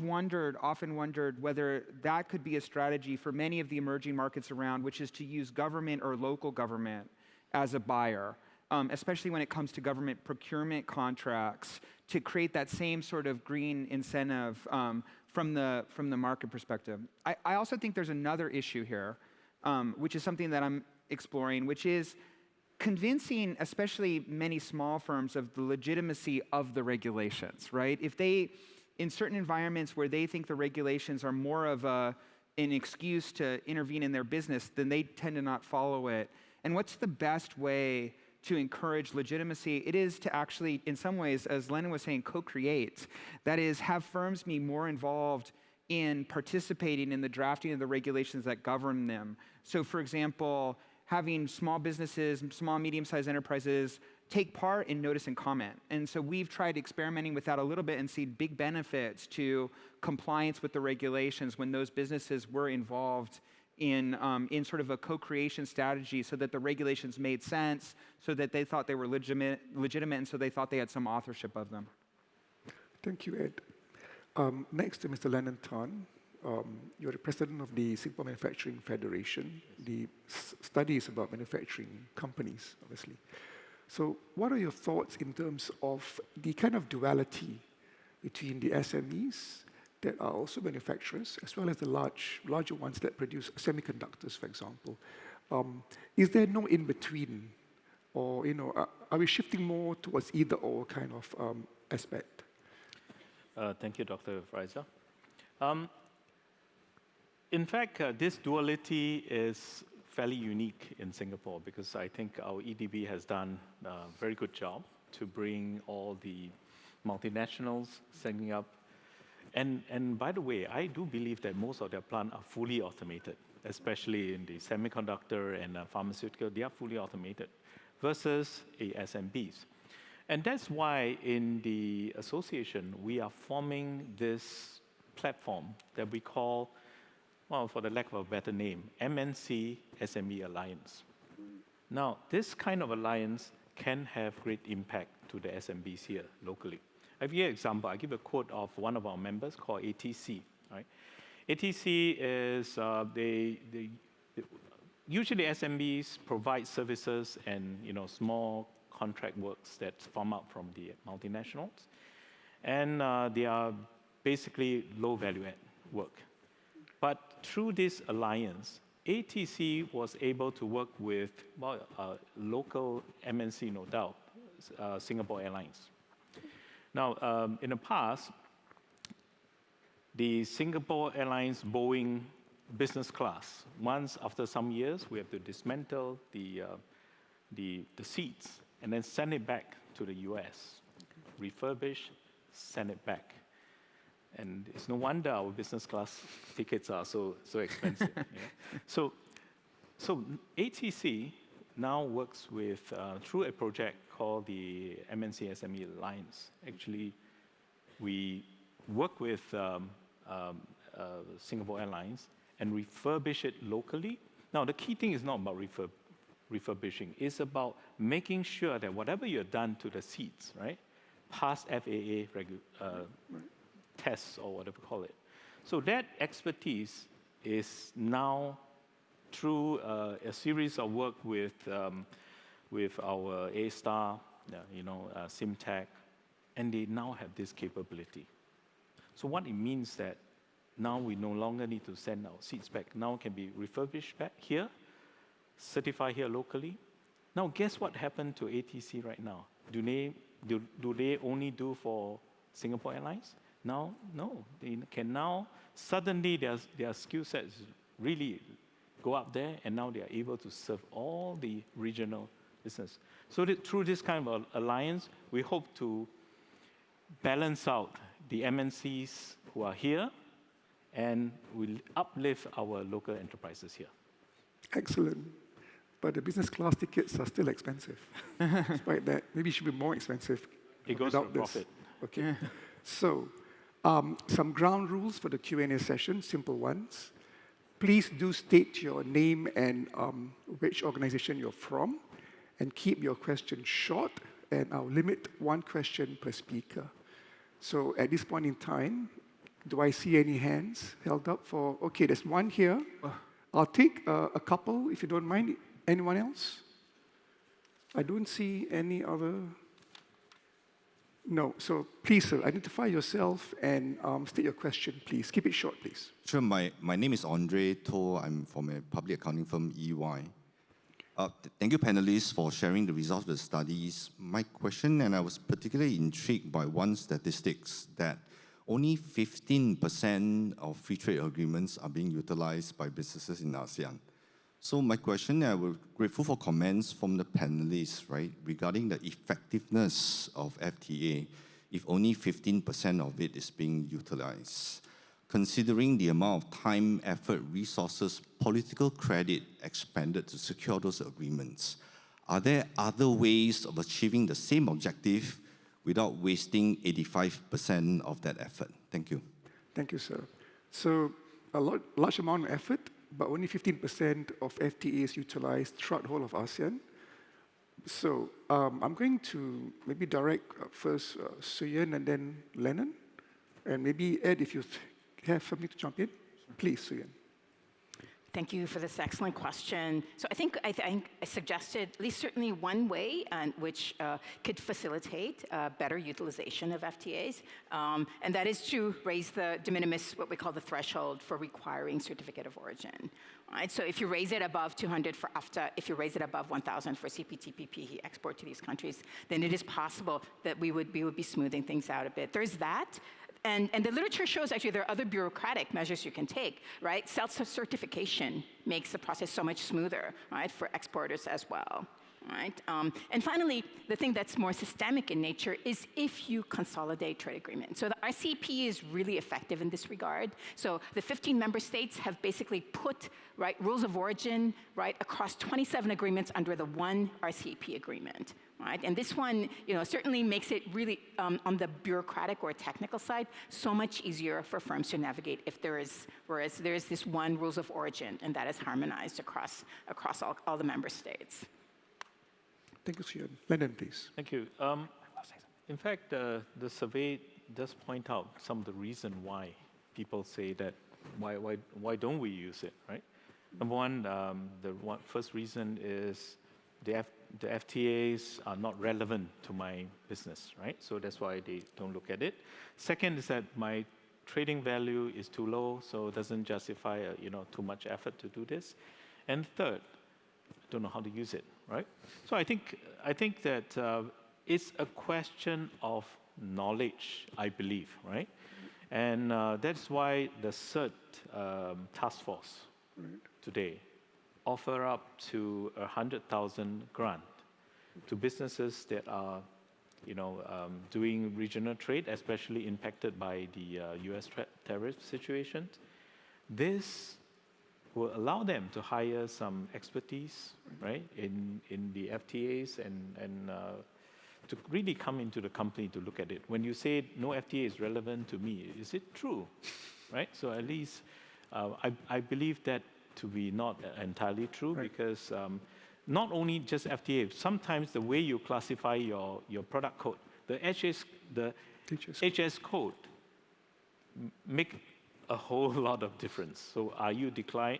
[SPEAKER 4] often wondered whether that could be a strategy for many of the emerging markets around, which is to use government or local government as a buyer, especially when it comes to government procurement contracts, to create that same sort of green incentive from the market perspective. I also think there's another issue here, which is something that I'm exploring, which is convincing especially many small firms of the legitimacy of the regulations, right? If they, in certain environments where they think the regulations are more of an excuse to intervene in their business, then they tend to not follow it. And what's the best way to encourage legitimacy? It is to actually, in some ways, as Lennon was saying, co-create. That is, have firms be more involved in participating in the drafting of the regulations that govern them. So, for example, having small businesses, small, medium-sized enterprises take part in notice and comment. And so we've tried experimenting with that a little bit and seen big benefits to compliance with the regulations when those businesses were involved in sort of a co-creation strategy, so that the regulations made sense, so that they thought they were legitimate, and so they thought they had some authorship of them.
[SPEAKER 2] Thank you, Ed. Next to Mr. Lennon Tan. You're the president of the Singapore Manufacturing Federation. The study is about manufacturing companies, obviously. So what are your thoughts in terms of the kind of duality between the SMEs that are also manufacturers, as well as the larger ones that produce semiconductors, for example? Is there no in-between? Or, are we shifting more towards either-or kind of aspect?
[SPEAKER 5] Thank you, Dr. Faisal. In fact, this duality is fairly unique in Singapore, because I think our EDB has done a very good job to bring all the multinationals setting up. And by the way, I do believe that most of their plants are fully automated, especially in the semiconductor and pharmaceutical. They are fully automated versus SMBs. And that's why in the association, we are forming this platform that we call, well, for the lack of a better name, MNC SME Alliance. Now, this kind of alliance can have great impact to the SMBs here locally. I'll give you an example. I give a quote of one of our members called ATC. Right? ATC is, usually SMBs provide services and small contract works that form out from the multinationals. And they are basically low value add work. But through this alliance, ATC was able to work with local MNC, no doubt, Singapore Airlines. Now, in the past, the Singapore Airlines Boeing business class. Once, after some years, we have to dismantle the seats and then send it back to the US, refurbish, send it back. And it's no wonder our business class tickets are so expensive. Yeah. So ATC now works with, through a project called the MNC SME Alliance. Actually, we work with Singapore Airlines and refurbish it locally. Now, the key thing is not about refurbishing. It's about making sure that whatever you've done to the seats, right, pass FAA tests or whatever you call it. So that expertise is now through a series of work with our A-Star, SimTech, and they now have this capability. So what it means that now we no longer need to send our seats back. Now it can be refurbished back here, certified here locally. Now guess what happened to ATC right now? Do they only do for Singapore Airlines? Now, no. They can now, suddenly their skill sets really go up there, and now they are able to serve all the regional business. So through this kind of alliance, we hope to balance out the MNCs who are here, and we'll uplift our local enterprises here.
[SPEAKER 2] Excellent. But the business class tickets are still expensive. Despite that, maybe it should be more expensive.
[SPEAKER 5] It goes for profit.
[SPEAKER 2] Okay. So, some ground rules for the Q&A session, simple ones. Please do state your name and which organization you're from, and keep your question short, and I'll limit one question per speaker. So at this point in time, do I see any hands held up for, okay, there's one here. I'll take a couple, if you don't mind. Anyone else? I don't see any other. No, so please, sir, identify yourself and state your question, please. Keep it short, please.
[SPEAKER 6] Sure, my name is Andre To. I'm from a public accounting firm, EY. Thank you, panelists, for sharing the results of the studies. My question, and I was particularly intrigued by one statistics, that only 15% of free trade agreements are being utilized by businesses in ASEAN. So my question, I was grateful for comments from the panelists, right, regarding the effectiveness of FTA if only 15% of it is being utilized. Considering the amount of time, effort, resources, political credit expended to secure those agreements, are there other ways of achieving the same objective without wasting 85% of that effort? Thank you.
[SPEAKER 2] Thank you, sir. So a large amount of effort, but only 15% of FTA is utilized throughout the whole of ASEAN. So I'm going to maybe direct first Suyen and then Lennon. And maybe Ed, if you have something to jump in, please, Suyen.
[SPEAKER 3] Thank you for this excellent question. So I think I suggested at least certainly one way which could facilitate better utilization of FTAs, and that is to raise the de minimis, what we call the threshold for requiring certificate of origin. Right? So if you raise it above 200 for AFTA, if you raise it above 1,000 for CPTPP export to these countries, then it is possible that we would be smoothing things out a bit. There's that. And the literature shows actually there are other bureaucratic measures you can take, right? Self-certification makes the process so much smoother, right, for exporters as well, right? And finally, the thing that's more systemic in nature is if you consolidate trade agreements. So the RCEP is really effective in this regard. So the 15 member states have basically put, right, rules of origin, right, across 27 agreements under the one RCEP agreement. Right? And this one, certainly makes it really, on the bureaucratic or technical side, so much easier for firms to navigate if whereas there is this one rules of origin, and that is harmonized across all the member states.
[SPEAKER 2] Thank you, Suyen. Lennon, please.
[SPEAKER 5] Thank you. In fact, the survey does point out some of the reason why people say that, why don't we use it, right? Number one, first reason is the FTAs are not relevant to my business, right? So that's why they don't look at it. Second is that my trading value is too low, so it doesn't justify too much effort to do this. And third, I don't know how to use it, right? So I think that it's a question of knowledge, I believe, right? And that's why the CERT task force today offer up to 100,000 grant to businesses that are doing regional trade, especially impacted by the US tariff situation. This will allow them to hire some expertise, right, in the FTAs and to really come into the company to look at it. When you say no FTA is relevant to me, is it true, right? So at least I believe that to be not entirely true because not only just FTA, sometimes the way you classify your product code, the HS code make a whole lot of difference. So are you declaring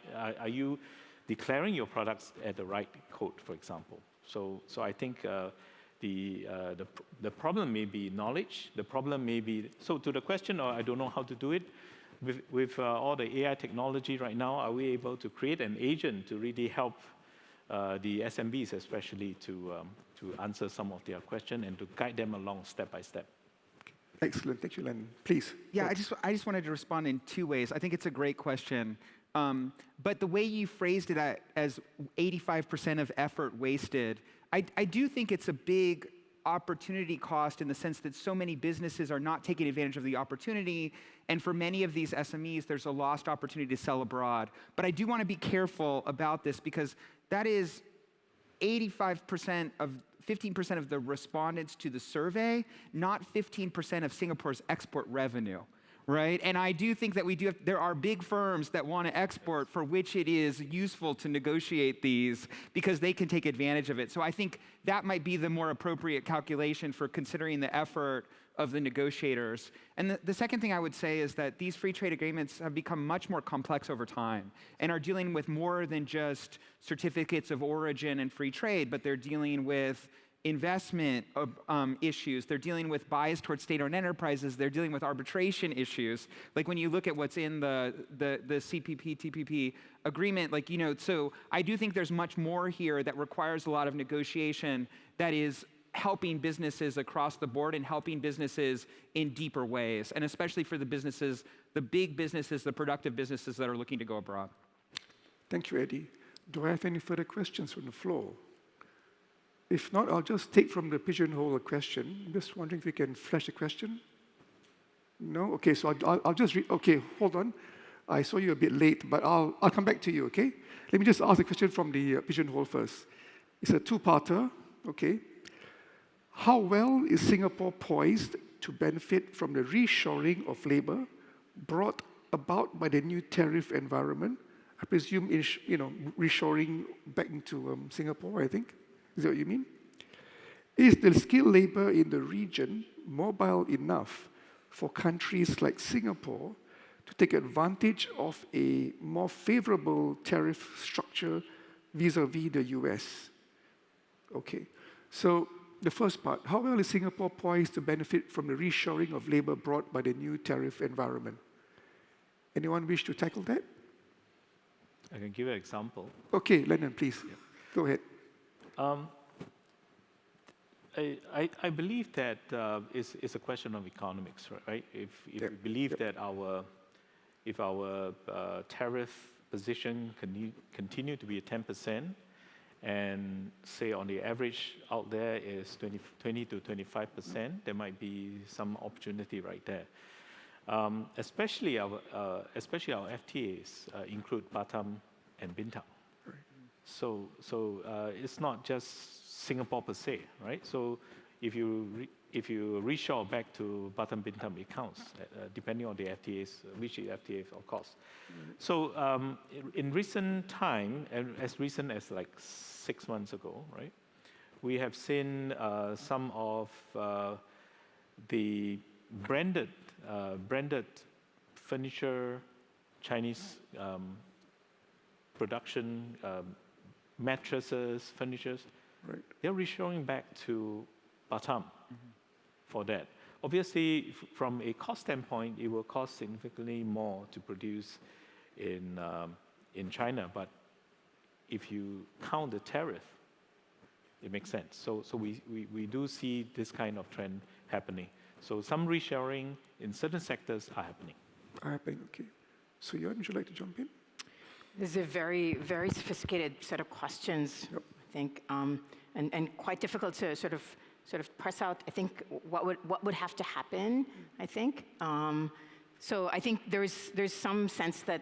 [SPEAKER 5] your products at the right code, for example? So I think the problem may be knowledge. The problem may be, so to the question, I don't know how to do it, with all the AI technology right now, are we able to create an agent to really help the SMBs especially to answer some of their questions and to guide them along step by step?
[SPEAKER 2] Excellent. Thank you, Len. Please.
[SPEAKER 4] Yeah, I just wanted to respond in two ways. I think it's a great question. But the way you phrased it as 85% of effort wasted, I do think it's a big opportunity cost in the sense that so many businesses are not taking advantage of the opportunity. And for many of these SMEs, there's a lost opportunity to sell abroad. But I do want to be careful about this because that is 15% of the respondents to the survey, not 15% of Singapore's export revenue, right? And I do think that there are big firms that want to export for which it is useful to negotiate these because they can take advantage of it. So I think that might be the more appropriate calculation for considering the effort of the negotiators. And the second thing I would say is that these free trade agreements have become much more complex over time and are dealing with more than just certificates of origin and free trade, but they're dealing with investment issues. They're dealing with bias towards state-owned enterprises. They're dealing with arbitration issues. Like when you look at what's in the CPP, TPP agreement, so I do think there's much more here that requires a lot of negotiation that is helping businesses across the board and helping businesses in deeper ways, and especially for the businesses, the big businesses, the productive businesses that are looking to go abroad.
[SPEAKER 2] Thank you, Eddie. Do I have any further questions from the floor? If not, I'll just take from the pigeonhole a question. I'm just wondering if we can flash a question. No? Okay, so I'll just read. Okay, hold on. I saw you a bit late, but I'll come back to you, okay? Let me just ask a question from the pigeonhole first. It's a two-parter, okay? How well is Singapore poised to benefit from the reshoring of labor brought about by the new tariff environment? I presume, reshoring back into Singapore, I think. Is that what you mean? Is the skilled labor in the region mobile enough for countries like Singapore to take advantage of a more favorable tariff structure vis-a-vis the US? Okay, so the first part, how well is Singapore poised to benefit from the reshoring of labor brought by the new tariff environment? Anyone wish to tackle that?
[SPEAKER 5] I can give you an example.
[SPEAKER 2] Okay, Lennon, please. Yeah. Go ahead.
[SPEAKER 5] I believe that it's a question of economics, right? If we believe that if our tariff position continue to be at 10%, and say on the average out there is 20 to 25%, there might be some opportunity right there. Especially our FTAs include Batam and Bintang. Right. So it's not just Singapore per se, right? So if you reshore back to Batam Bintang, it counts depending on the FTAs, which FTA of course. Mm-hmm. So in recent time, and as recent as like 6 months ago, right, we have seen some of the branded furniture, Chinese production, mattresses, furnitures. Right. They're reshoring back to Batam for that. Obviously, from a cost standpoint, it will cost significantly more to produce in China. But if you count the tariff, it makes sense. So we do see this kind of trend happening. So some reshoring in certain sectors are happening.
[SPEAKER 2] Okay. So, Yuan, would you like to jump in?
[SPEAKER 3] This is a very, very sophisticated set of questions,
[SPEAKER 2] Yep.
[SPEAKER 3] I think, and quite difficult to sort of parse out. I think what would have to happen. I think so. I think there's some sense that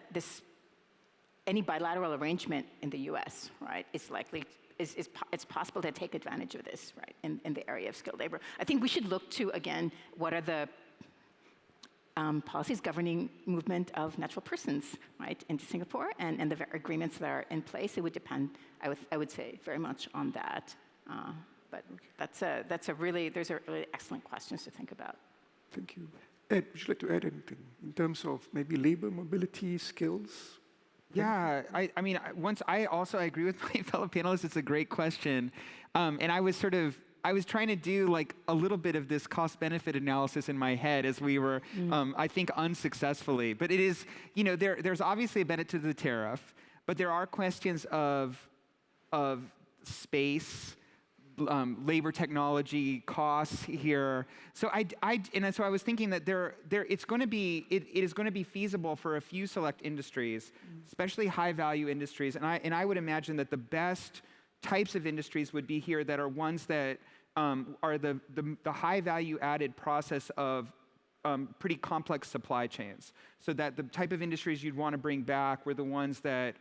[SPEAKER 3] any bilateral arrangement in the U.S. right is likely. It's possible to take advantage of this, right, in the area of skilled labor. I think we should look to, again, what are the policies governing movement of natural persons, right, into Singapore, and the agreements that are in place. It would depend, I would say, very much on that. But those are really excellent questions to think about.
[SPEAKER 2] Thank you. Ed, would you like to add anything in terms of maybe labor mobility, skills?
[SPEAKER 4] Yeah, I mean, I agree with my fellow panelists. It's a great question, and I was trying to do like a little bit of this cost-benefit analysis in my head as we were, I think, unsuccessfully. But it is, there's obviously a benefit to the tariff, but there are questions of space, labor technology costs here. So so I was thinking that it is going to be feasible for a few select industries, especially high-value industries. And I would imagine that the best types of industries would be here that are ones that are the high-value added process of pretty complex supply chains. So that the type of industries you'd want to bring back were the ones that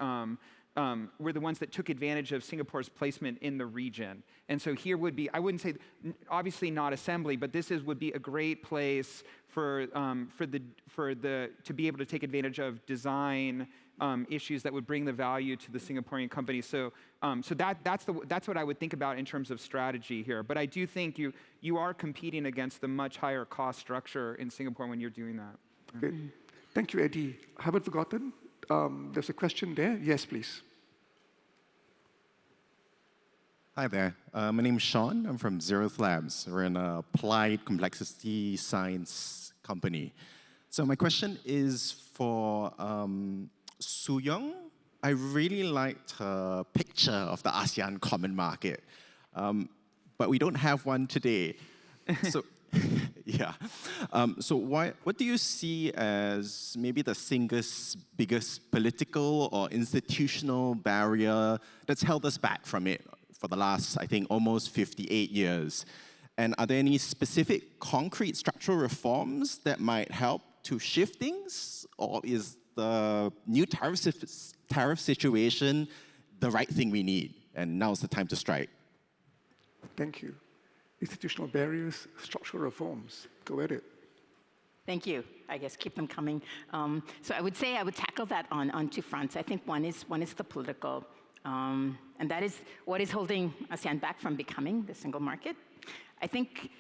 [SPEAKER 4] took advantage of Singapore's placement in the region. And so here would be, I wouldn't say, obviously not assembly, but would be a great place to be able to take advantage of design issues that would bring the value to the Singaporean companies. So that's what I would think about in terms of strategy here. But I do think you are competing against the much higher cost structure in Singapore when you're doing that.
[SPEAKER 2] Okay. Thank you, Eddie. Haven't forgotten. There's a question there. Yes, please.
[SPEAKER 7] Hi there. My name is Sean. I'm from Zeroth Labs. We're an applied complexity science company. So my question is for Su Young. I really liked her picture of the ASEAN common market, but we don't have one today. So, yeah. So what do you see as maybe the single biggest political or institutional barrier that's held us back from it for the last, I think, almost 58 years? And are there any specific concrete structural reforms that might help to shift things? Or is the new tariff situation the right thing we need? And now's the time to strike.
[SPEAKER 2] Thank you. Institutional barriers, structural reforms. Go at it.
[SPEAKER 3] Thank you. I guess keep them coming. So I would say I would tackle that on two fronts. I think one is the political, and that is what is holding ASEAN back from becoming the single market. I think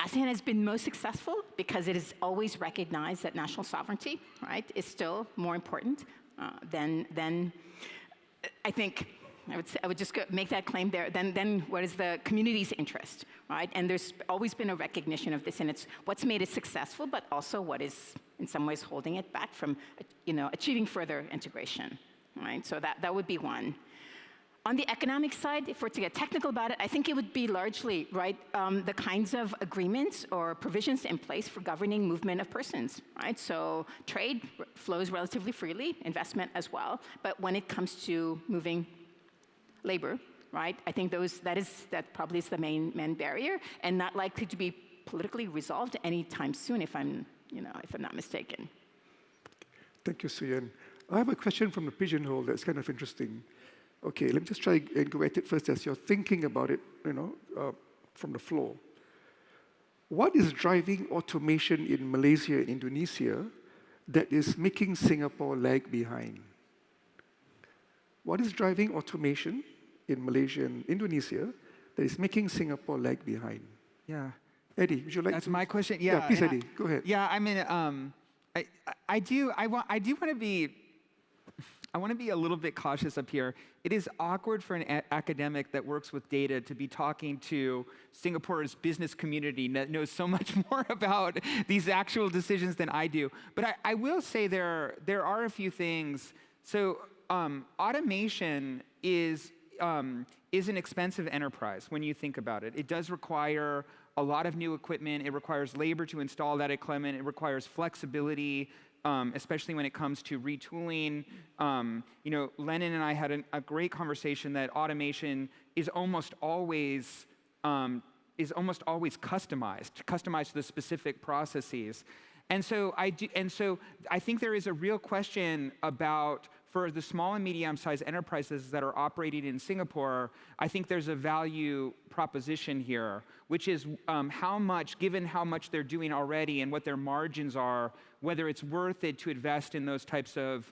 [SPEAKER 3] ASEAN has been most successful because it has always recognized that national sovereignty, right, is still more important than I think. I would just make that claim there. Then what is the community's interest, right? And there's always been a recognition of this, and it's what's made it successful, but also what is in some ways holding it back from, achieving further integration, right? So that would be one. On the economic side, if we're to get technical about it, I think it would be largely, right, the kinds of agreements or provisions in place for governing movement of persons, right? So trade flows relatively freely, investment as well, but when it comes to moving labor, right? I think that probably is the main barrier, and not likely to be politically resolved anytime soon, if I'm not mistaken.
[SPEAKER 2] Thank you, Suyan. I have a question from the pigeonhole that's kind of interesting. Okay, let me just try and go at it first as you're thinking about it, from the floor. What is driving automation in Malaysia and Indonesia that is making Singapore lag behind? What is driving automation in Malaysia and Indonesia that is making Singapore lag behind?
[SPEAKER 4] Yeah.
[SPEAKER 2] Eddie, would you like to?
[SPEAKER 4] That's my question. Yeah,
[SPEAKER 2] please, Eddie, go ahead.
[SPEAKER 4] Yeah, I mean, I want to be a little bit cautious up here. It is awkward for an academic that works with data to be talking to Singapore's business community that knows so much more about these actual decisions than I do. But I will say there are a few things. So automation is an expensive enterprise when you think about it. It does require a lot of new equipment. It requires labor to install that equipment. It requires flexibility, especially when it comes to retooling. Lennon and I had a great conversation that automation is almost always customized to the specific processes. And so I think there is a real question about, for the small and medium-sized enterprises that are operating in Singapore, I think there's a value proposition here, which is how much, given how much they're doing already and what their margins are, whether it's worth it to invest in those types of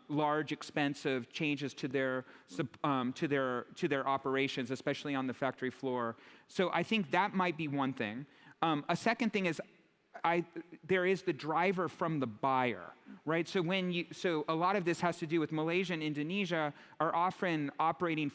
[SPEAKER 4] large, expensive changes to their operations, especially on the factory floor. So I think that might be one thing. A second thing is, there is the driver from the buyer, right? So a lot of this has to do with Malaysia and Indonesia are often operating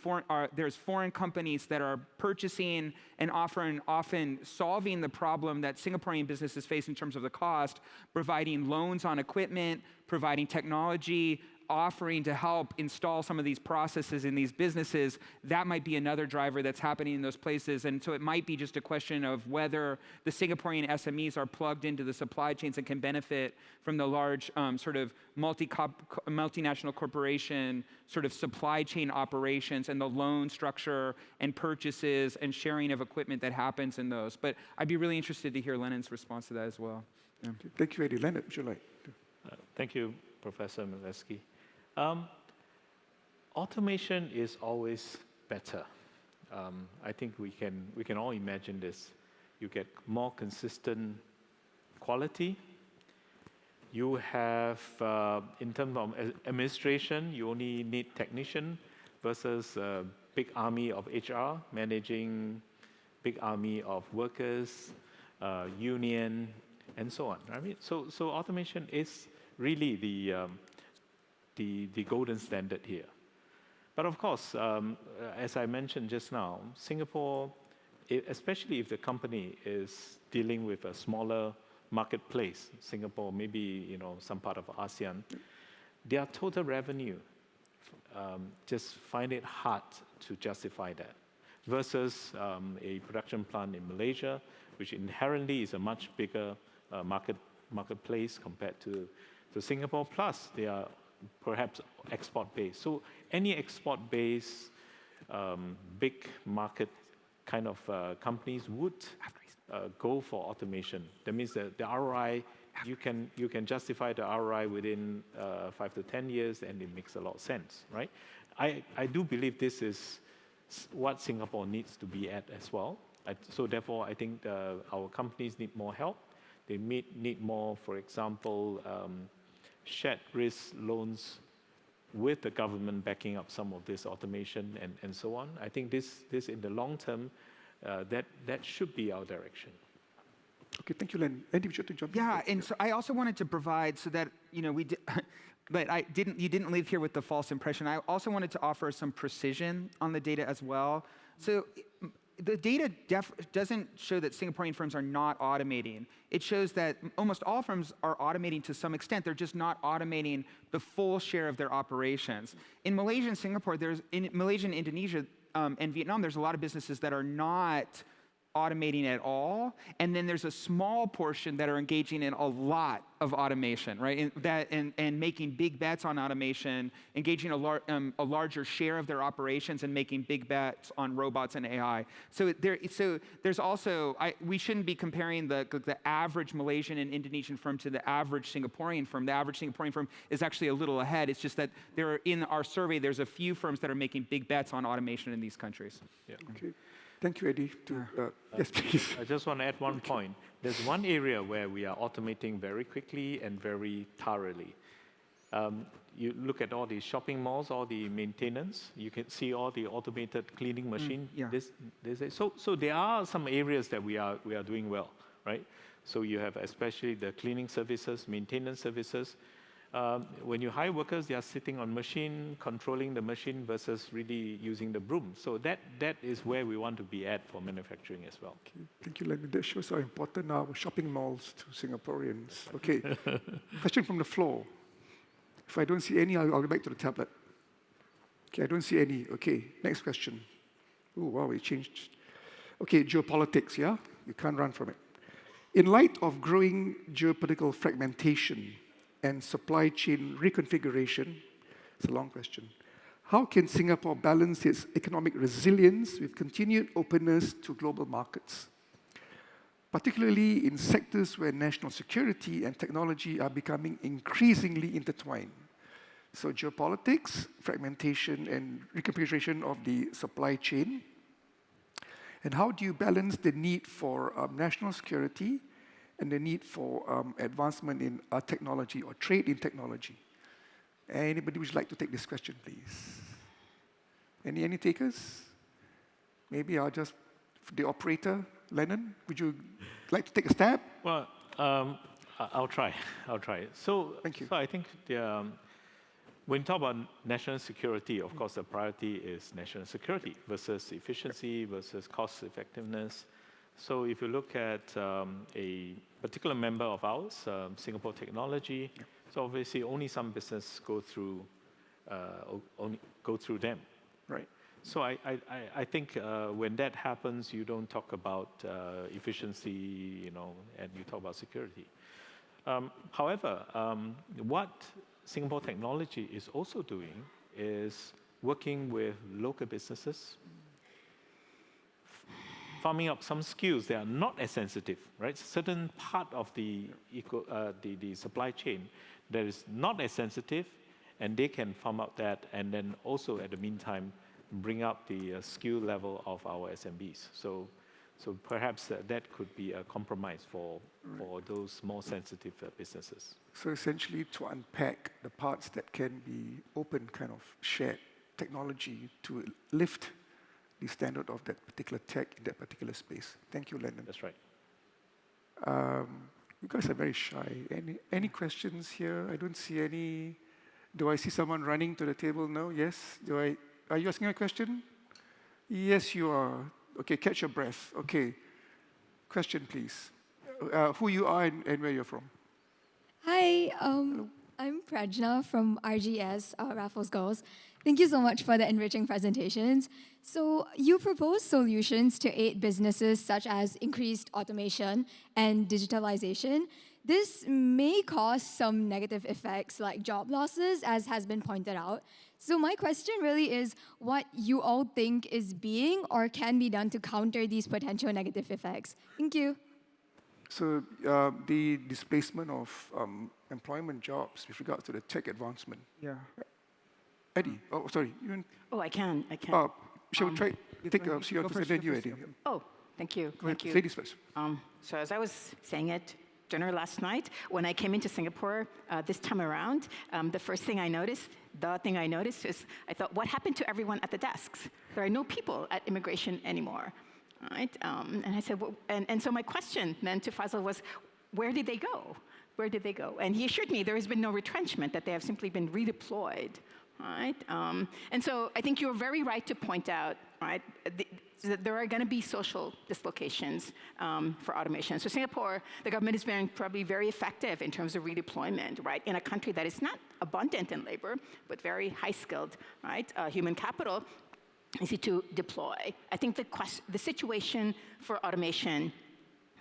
[SPEAKER 4] there's foreign companies that are purchasing and often solving the problem that Singaporean businesses face in terms of the cost, providing loans on equipment, providing technology, offering to help install some of these processes in these businesses. That might be another driver that's happening in those places. And so it might be just a question of whether the Singaporean SMEs are plugged into the supply chains and can benefit from the large sort of multinational corporation sort of supply chain operations and the loan structure and purchases and sharing of equipment that happens in those. But I'd be really interested to hear Lennon's response to that as well.
[SPEAKER 2] Yeah. Thank you, Eddie. Leonard, would you like to?
[SPEAKER 5] Thank you, Professor Mileski. Automation is always better. I think we can all imagine this. You get more consistent quality. You have, in terms of administration, you only need technician versus a big army of HR managing big army of workers, union, and so on. I mean, so automation is really the golden standard here. But of course, as I mentioned just now, Singapore, especially if the company is dealing with a smaller marketplace, Singapore, maybe some part of ASEAN, their total revenue just find it hard to justify that. Versus a production plant in Malaysia, which inherently is a much bigger marketplace compared to Singapore. Plus, they are perhaps export-based. So any export-based big market kind of companies would go for automation. That means that the ROI, you can justify the ROI within 5 to 10 years, and it makes a lot of sense, right? I do believe this is what Singapore needs to be at as well. So therefore, I think our companies need more help. They need more, for example, shared risk loans with the government backing up some of this automation and so on. I think this in the long term, that should be our direction.
[SPEAKER 2] Okay, thank you, Len. Andy, would you like to jump in?
[SPEAKER 4] Yeah, and so I also wanted to provide so that we did, but you didn't leave here with the false impression. I also wanted to offer some precision on the data as well. So the data doesn't show that Singaporean firms are not automating. It shows that almost all firms are automating to some extent. They're just not automating the full share of their operations. In Malaysia and Singapore, in Malaysia and Indonesia and Vietnam, there's a lot of businesses that are not automating at all, and then there's a small portion that are engaging in a lot of automation, right? And making big bets on automation, engaging a larger share of their operations, and making big bets on robots and AI. So there's also we shouldn't be comparing the average Malaysian and Indonesian firm to the average Singaporean firm. The average Singaporean firm is actually a little ahead. It's just that in our survey, there's a few firms that are making big bets on automation in these countries.
[SPEAKER 5] Yeah.
[SPEAKER 2] Okay. Thank you, Eddie. Yes, please.
[SPEAKER 5] I just want to add one point. There's one area where we are automating very quickly and very thoroughly. You look at all the shopping malls, all the maintenance, you can see all the automated cleaning machine.
[SPEAKER 4] Yeah.
[SPEAKER 5] So there are some areas that we are doing well, right? So you have especially the cleaning services, maintenance services. When you hire workers, they are sitting on machine, controlling the machine versus really using the broom. So that is where we want to be at for manufacturing as well.
[SPEAKER 2] Okay. Thank you, Len. That shows how important are shopping malls to Singaporeans. Okay. Question from the floor. If I don't see any, I'll go back to the tablet. Okay, I don't see any. Okay, next question. Oh, wow, it changed. Okay, geopolitics, yeah? You can't run from it. In light of growing geopolitical fragmentation and supply chain reconfiguration, it's a long question, how can Singapore balance its economic resilience with continued openness to global markets, particularly in sectors where national security and technology are becoming increasingly intertwined? So geopolitics, fragmentation, and reconfiguration of the supply chain. And how do you balance the need for national security and the need for advancement in technology or trade in technology? Anybody would like to take this question, please? Any takers? Maybe I'll just, the operator, Lennon, would you like to take a stab?
[SPEAKER 5] Well, I'll try. So,
[SPEAKER 2] Thank you.
[SPEAKER 5] So I think when you talk about national security, of course, the priority is national security versus efficiency versus cost effectiveness. So if you look at a particular member of ours, Singapore Technology, so obviously only some business go through them.
[SPEAKER 2] Right.
[SPEAKER 5] So I think when that happens, you don't talk about efficiency, and you talk about security. However, what Singapore Technology is also doing is working with local businesses, farming up some skills that are not as sensitive, right? Certain part of the supply chain that is not as sensitive, and they can farm out that, and then also at the meantime bring up the skill level of our SMBs. So perhaps that could be a compromise for those more sensitive businesses.
[SPEAKER 2] So essentially to unpack the parts that can be open, kind of shared technology to lift the standard of that particular tech in that particular space. Thank you, Lennon.
[SPEAKER 5] That's right.
[SPEAKER 2] You guys are very shy. Any questions here? I don't see any. Do I see someone running to the table? No? Yes? Are you asking a question? Yes, you are. Okay, catch your breath. Okay. Question, please. Who you are and where you're from.
[SPEAKER 8] Hi, I'm Prajna from RGS, Raffles Girls. Thank you so much for the enriching presentations. So you propose solutions to aid businesses such as increased automation and digitalization. This may cause some negative effects like job losses, as has been pointed out. So my question really is what you all think is being or can be done to counter these potential negative effects. Thank you.
[SPEAKER 2] So the displacement of employment jobs with regard to the tech advancement.
[SPEAKER 4] Yeah.
[SPEAKER 2] Eddie, sorry.
[SPEAKER 3] Oh, I can.
[SPEAKER 2] Shall we try take your first and then you, Eddie.
[SPEAKER 3] Oh, thank you.
[SPEAKER 2] Go ahead, ladies first.
[SPEAKER 3] So as I was saying at dinner last night, when I came into Singapore this time around, the thing I noticed is I thought, what happened to everyone at the desks? There are no people at immigration anymore. Right? And I said, and so my question then to Faisal was, where did they go? Where did they go? And he assured me there has been no retrenchment, that they have simply been redeployed. Right? And so I think you're very right to point out, right, that there are going to be social dislocations for automation. So Singapore, the government has been probably very effective in terms of redeployment, right, in a country that is not abundant in labor, but very high-skilled, right, human capital. Easy to deploy. I think the situation for automation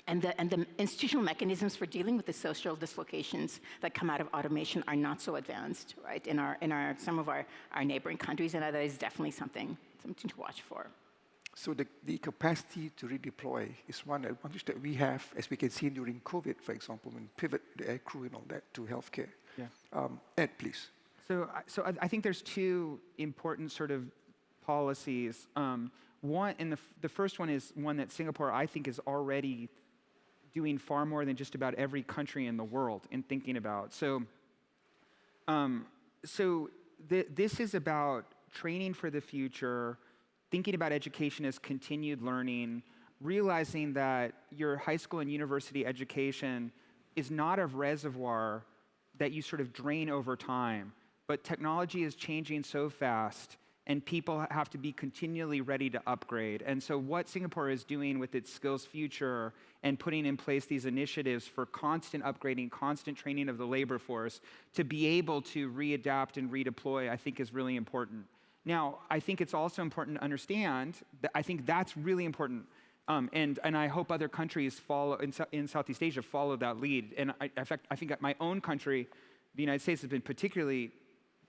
[SPEAKER 3] and the institutional mechanisms for dealing with the social dislocations that come out of automation are not so advanced, right, in some of our neighboring countries, and that is definitely something to watch for.
[SPEAKER 2] So the capacity to redeploy is one advantage that we have, as we can see during COVID, for example, when pivot the air crew and all that to healthcare.
[SPEAKER 4] Yeah.
[SPEAKER 2] Ed, please.
[SPEAKER 4] So I think there's two important sort of policies. One, and the first one is one that Singapore, I think, is already doing far more than just about every country in the world in thinking about. So this is about training for the future, thinking about education as continued learning, realizing that your high school and university education is not a reservoir that you sort of drain over time, but technology is changing so fast and people have to be continually ready to upgrade. And so what Singapore is doing with its skills future and putting in place these initiatives for constant upgrading, constant training of the labor force to be able to readapt and redeploy, I think is really important. Now, I think it's also important to understand that I think that's really important. And I hope other countries follow in Southeast Asia follow that lead. And in fact, I think that my own country, the United States, has been particularly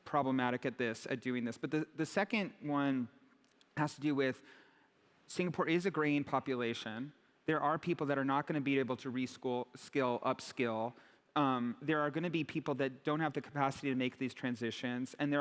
[SPEAKER 4] problematic at doing this. But the second one has to do with Singapore is a graying population. There are people that are not going to be able to upskill. There are going to be people that don't have the capacity to make these transitions, and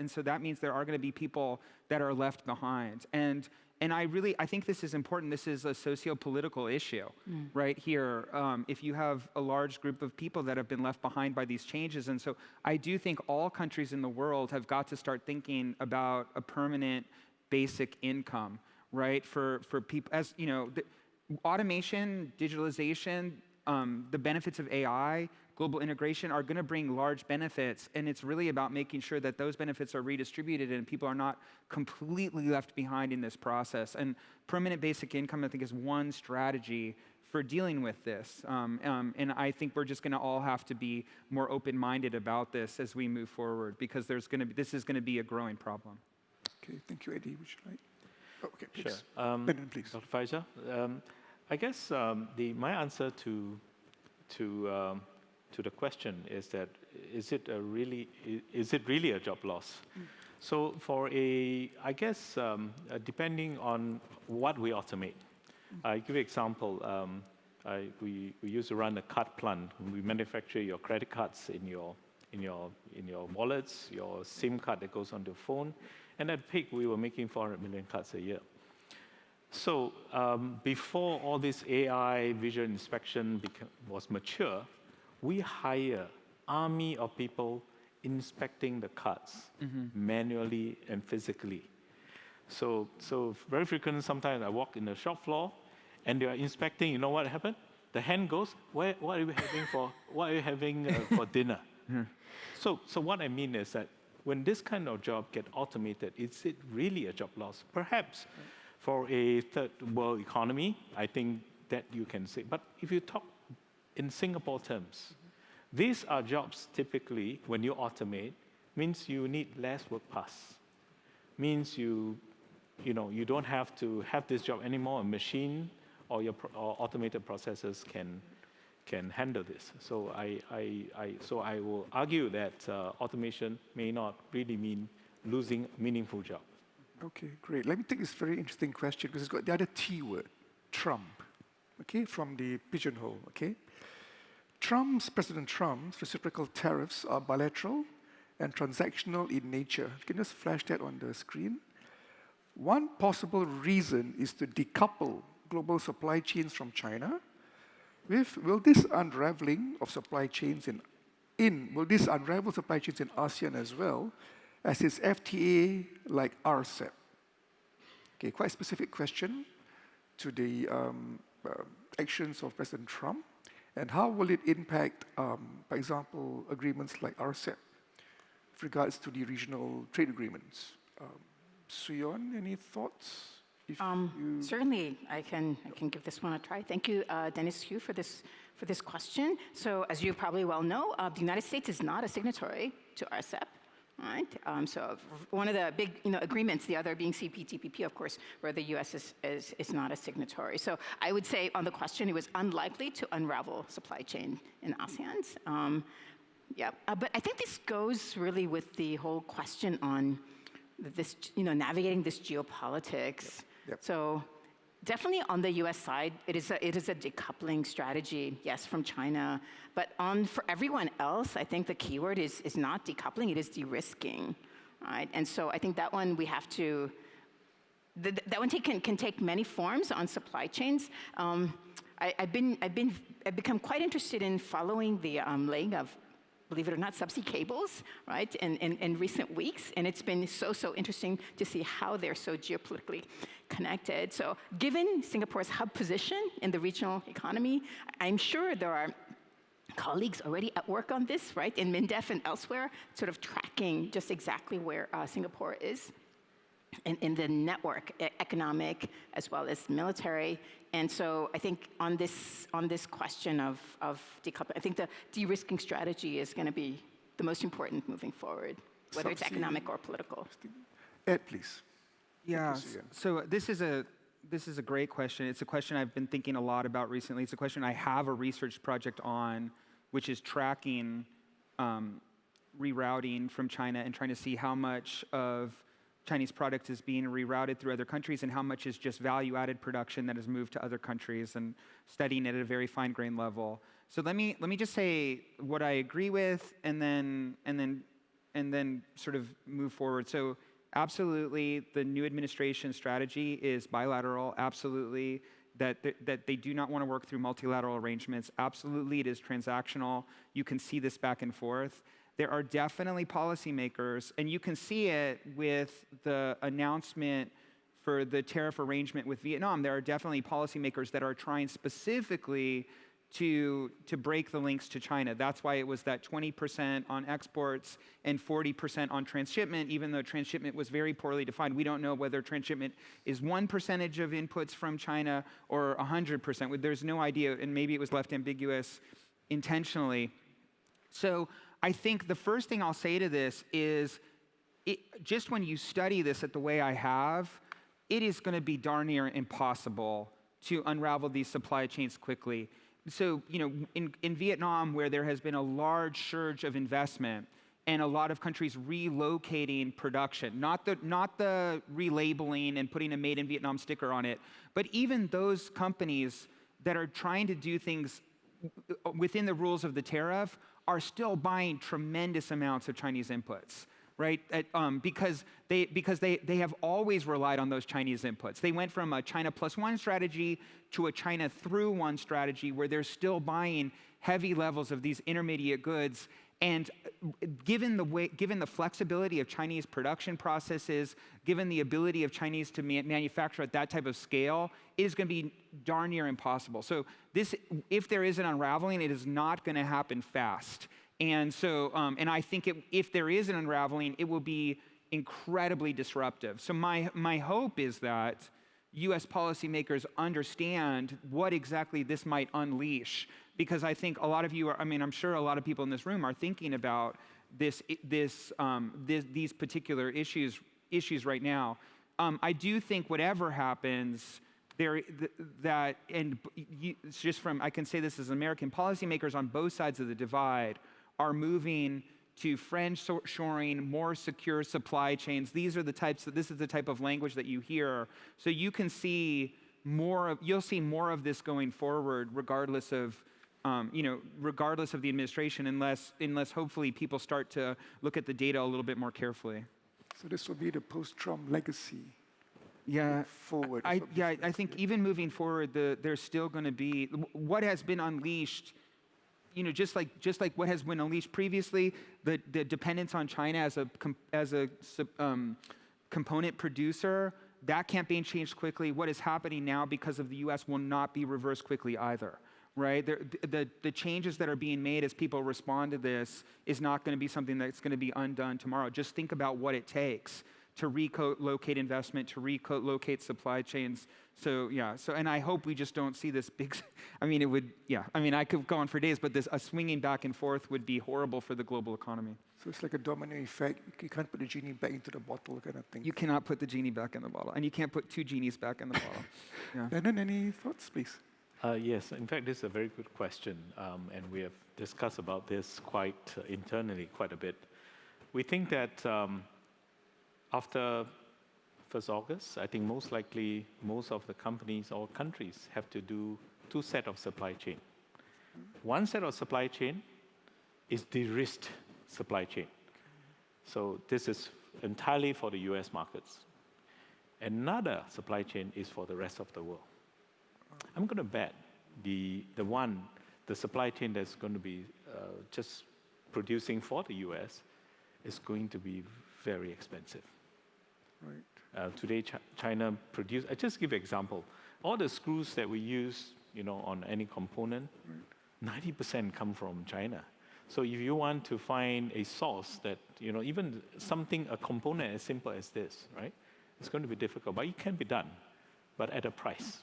[SPEAKER 4] so that means there are going to be people that are left behind. And I think this is important. This is a socio-political issue right here. If you have a large group of people that have been left behind by these changes, and so I do think all countries in the world have got to start thinking about a permanent basic income, right? For people, as you know, automation, digitalization, the benefits of AI, global integration are going to bring large benefits, and it's really about making sure that those benefits are redistributed and people are not completely left behind in this process. And permanent basic income, I think, is one strategy for dealing with this. And I think we're just going to all have to be more open-minded about this as we move forward, because this is going to be a growing problem.
[SPEAKER 2] Okay, thank you, Eddie. Would you like? Oh, okay, please.
[SPEAKER 5] Sure.
[SPEAKER 2] Then, please.
[SPEAKER 5] Dr. Faisal, I guess my answer to the question is that is it really a job loss? So I guess depending on what we automate. I give you an example. We used to run a card plant. We manufacture your credit cards in your wallets, your SIM card that goes on the phone, and at peak we were making 400 million cards a year. So before all this AI visual inspection was mature, we hire army of people inspecting the cards manually and physically. So very frequently, sometimes I walk in the shop floor, and they are inspecting. You know what happened? The hand goes, what are you having for dinner? So what I mean is that when this kind of job get automated, is it really a job loss? Perhaps for a third world economy, I think that you can say. But if you talk in Singapore terms, these are jobs typically, when you automate, means you need less work pass. Means you don't have to have this job anymore. A machine or automated processes can handle this. So I will argue that automation may not really mean losing meaningful job.
[SPEAKER 2] Okay, great. Let me take this very interesting question, because it's got the other T word, Trump, okay, from the pigeonhole, okay? President Trump's reciprocal tariffs are bilateral and transactional in nature. You can just flash that on the screen. One possible reason is to decouple global supply chains from China. Will this unraveling of supply chains will this unravel supply chains in ASEAN as well as its FTA like RCEP? Okay, quite specific question to the actions of President Trump, and how will it impact, for example, agreements like RCEP with regards to the regional trade agreements? Suyeon, any thoughts?
[SPEAKER 3] Certainly, I can give this one a try. Thank you, Dennis Hu, for this question. So, as you probably well know, the United States is not a signatory to RCEP. Right. So one of the big agreements, the other being CPTPP, of course, where the U.S. is not a signatory. So I would say on the question, it was unlikely to unravel supply chain in ASEAN. But I think this goes really with the whole question on this, navigating this geopolitics.
[SPEAKER 2] Yep.
[SPEAKER 3] So definitely on the U.S. side, it is a decoupling strategy, yes, from China. But for everyone else, I think the keyword is not decoupling; it is de-risking, right? And so I think that one we have to. That one can take many forms on supply chains. I've become quite interested in following the laying of, believe it or not, subsea cables, right, in recent weeks. And it's been so interesting to see how they're so geopolitically connected. So given Singapore's hub position in the regional economy, I'm sure there are colleagues already at work on this, right, in MINDEF and elsewhere, sort of tracking just exactly where Singapore is in the network, economic as well as military. And so I think on this question of decoupling, I think the de-risking strategy is going to be the most important moving forward, whether it's economic or political.
[SPEAKER 2] Ed, please.
[SPEAKER 4] Yeah. So this is this is a great question. It's a question I've been thinking a lot about recently. It's a question I have a research project on, which is tracking rerouting from China and trying to see how much of Chinese product is being rerouted through other countries and how much is just value-added production that has moved to other countries, and studying it at a very fine-grained level. So let me just say what I agree with, and then sort of move forward. So absolutely, the new administration strategy is bilateral. Absolutely, that they do not want to work through multilateral arrangements. Absolutely, it is transactional. You can see this back and forth. There are definitely policymakers, and you can see it with the announcement for the tariff arrangement with Vietnam. There are definitely policymakers that are trying specifically to break the links to China. That's why it was that 20% on exports and 40% on transshipment, even though transshipment was very poorly defined. We don't know whether transshipment is 1% of inputs from China or 100%. There's no idea, and maybe it was left ambiguous intentionally. So I think the first thing I'll say to this is, just when you study this the way I have, it is going to be darn near impossible to unravel these supply chains quickly. So, in Vietnam, where there has been a large surge of investment and a lot of countries relocating production, not the relabeling and putting a Made in Vietnam sticker on it, but even those companies that are trying to do things within the rules of the tariff are still buying tremendous amounts of Chinese inputs, right? Because they have always relied on those Chinese inputs. They went from a China plus one strategy to a China through one strategy, where they're still buying heavy levels of these intermediate goods. And given the flexibility of Chinese production processes, given the ability of Chinese to manufacture at that type of scale, it is going to be darn near impossible. So if there is an unraveling, it is not going to happen fast. And so, and I think if there is an unraveling, it will be incredibly disruptive. So my hope is that U.S. policymakers understand what exactly this might unleash, because I think a lot of you are, I'm sure a lot of people in this room are thinking about these particular issues right now. I do think whatever happens, I can say this as American policymakers on both sides of the divide are moving to friend-shoring, more secure supply chains. This is the type of language that you hear. So you can see you'll see more of this going forward, regardless of the administration, unless hopefully people start to look at the data a little bit more carefully.
[SPEAKER 2] So this will be the post-Trump legacy.
[SPEAKER 4] Yeah,
[SPEAKER 2] forward.
[SPEAKER 4] I think even moving forward, there's still going to be what has been unleashed. Just like what has been unleashed previously, the dependence on China as a component producer, that can't be changed quickly. What is happening now because of the U.S. will not be reversed quickly either, right? The changes that are being made as people respond to this is not going to be something that's going to be undone tomorrow. Just think about what it takes to relocate investment, to relocate supply chains. So and I hope we just don't see this big, I could go on for days, but a swinging back and forth would be horrible for the global economy.
[SPEAKER 2] So it's like a domino effect. You can't put the genie back into the bottle kind of thing.
[SPEAKER 4] You cannot put the genie back in the bottle, and you can't put two genies back in the bottle. Yeah.
[SPEAKER 2] Lennon, any thoughts, please?
[SPEAKER 5] Yes, in fact, this is a very good question, and we have discussed about this internally quite a bit. We think that after 1st August, I think most likely most of the companies or countries have to do two sets of supply chain. One set of supply chain is de-risked supply chain. So this is entirely for the US markets. Another supply chain is for the rest of the world. I'm going to bet the supply chain that's going to be just producing for the US is going to be very expensive.
[SPEAKER 2] Right.
[SPEAKER 5] Today, China produce. I just give an example. All the screws that we use, on any component, 90% come from China. So if you want to find a source that, even a component as simple as this, right? It's going to be difficult, but it can be done, but at a price.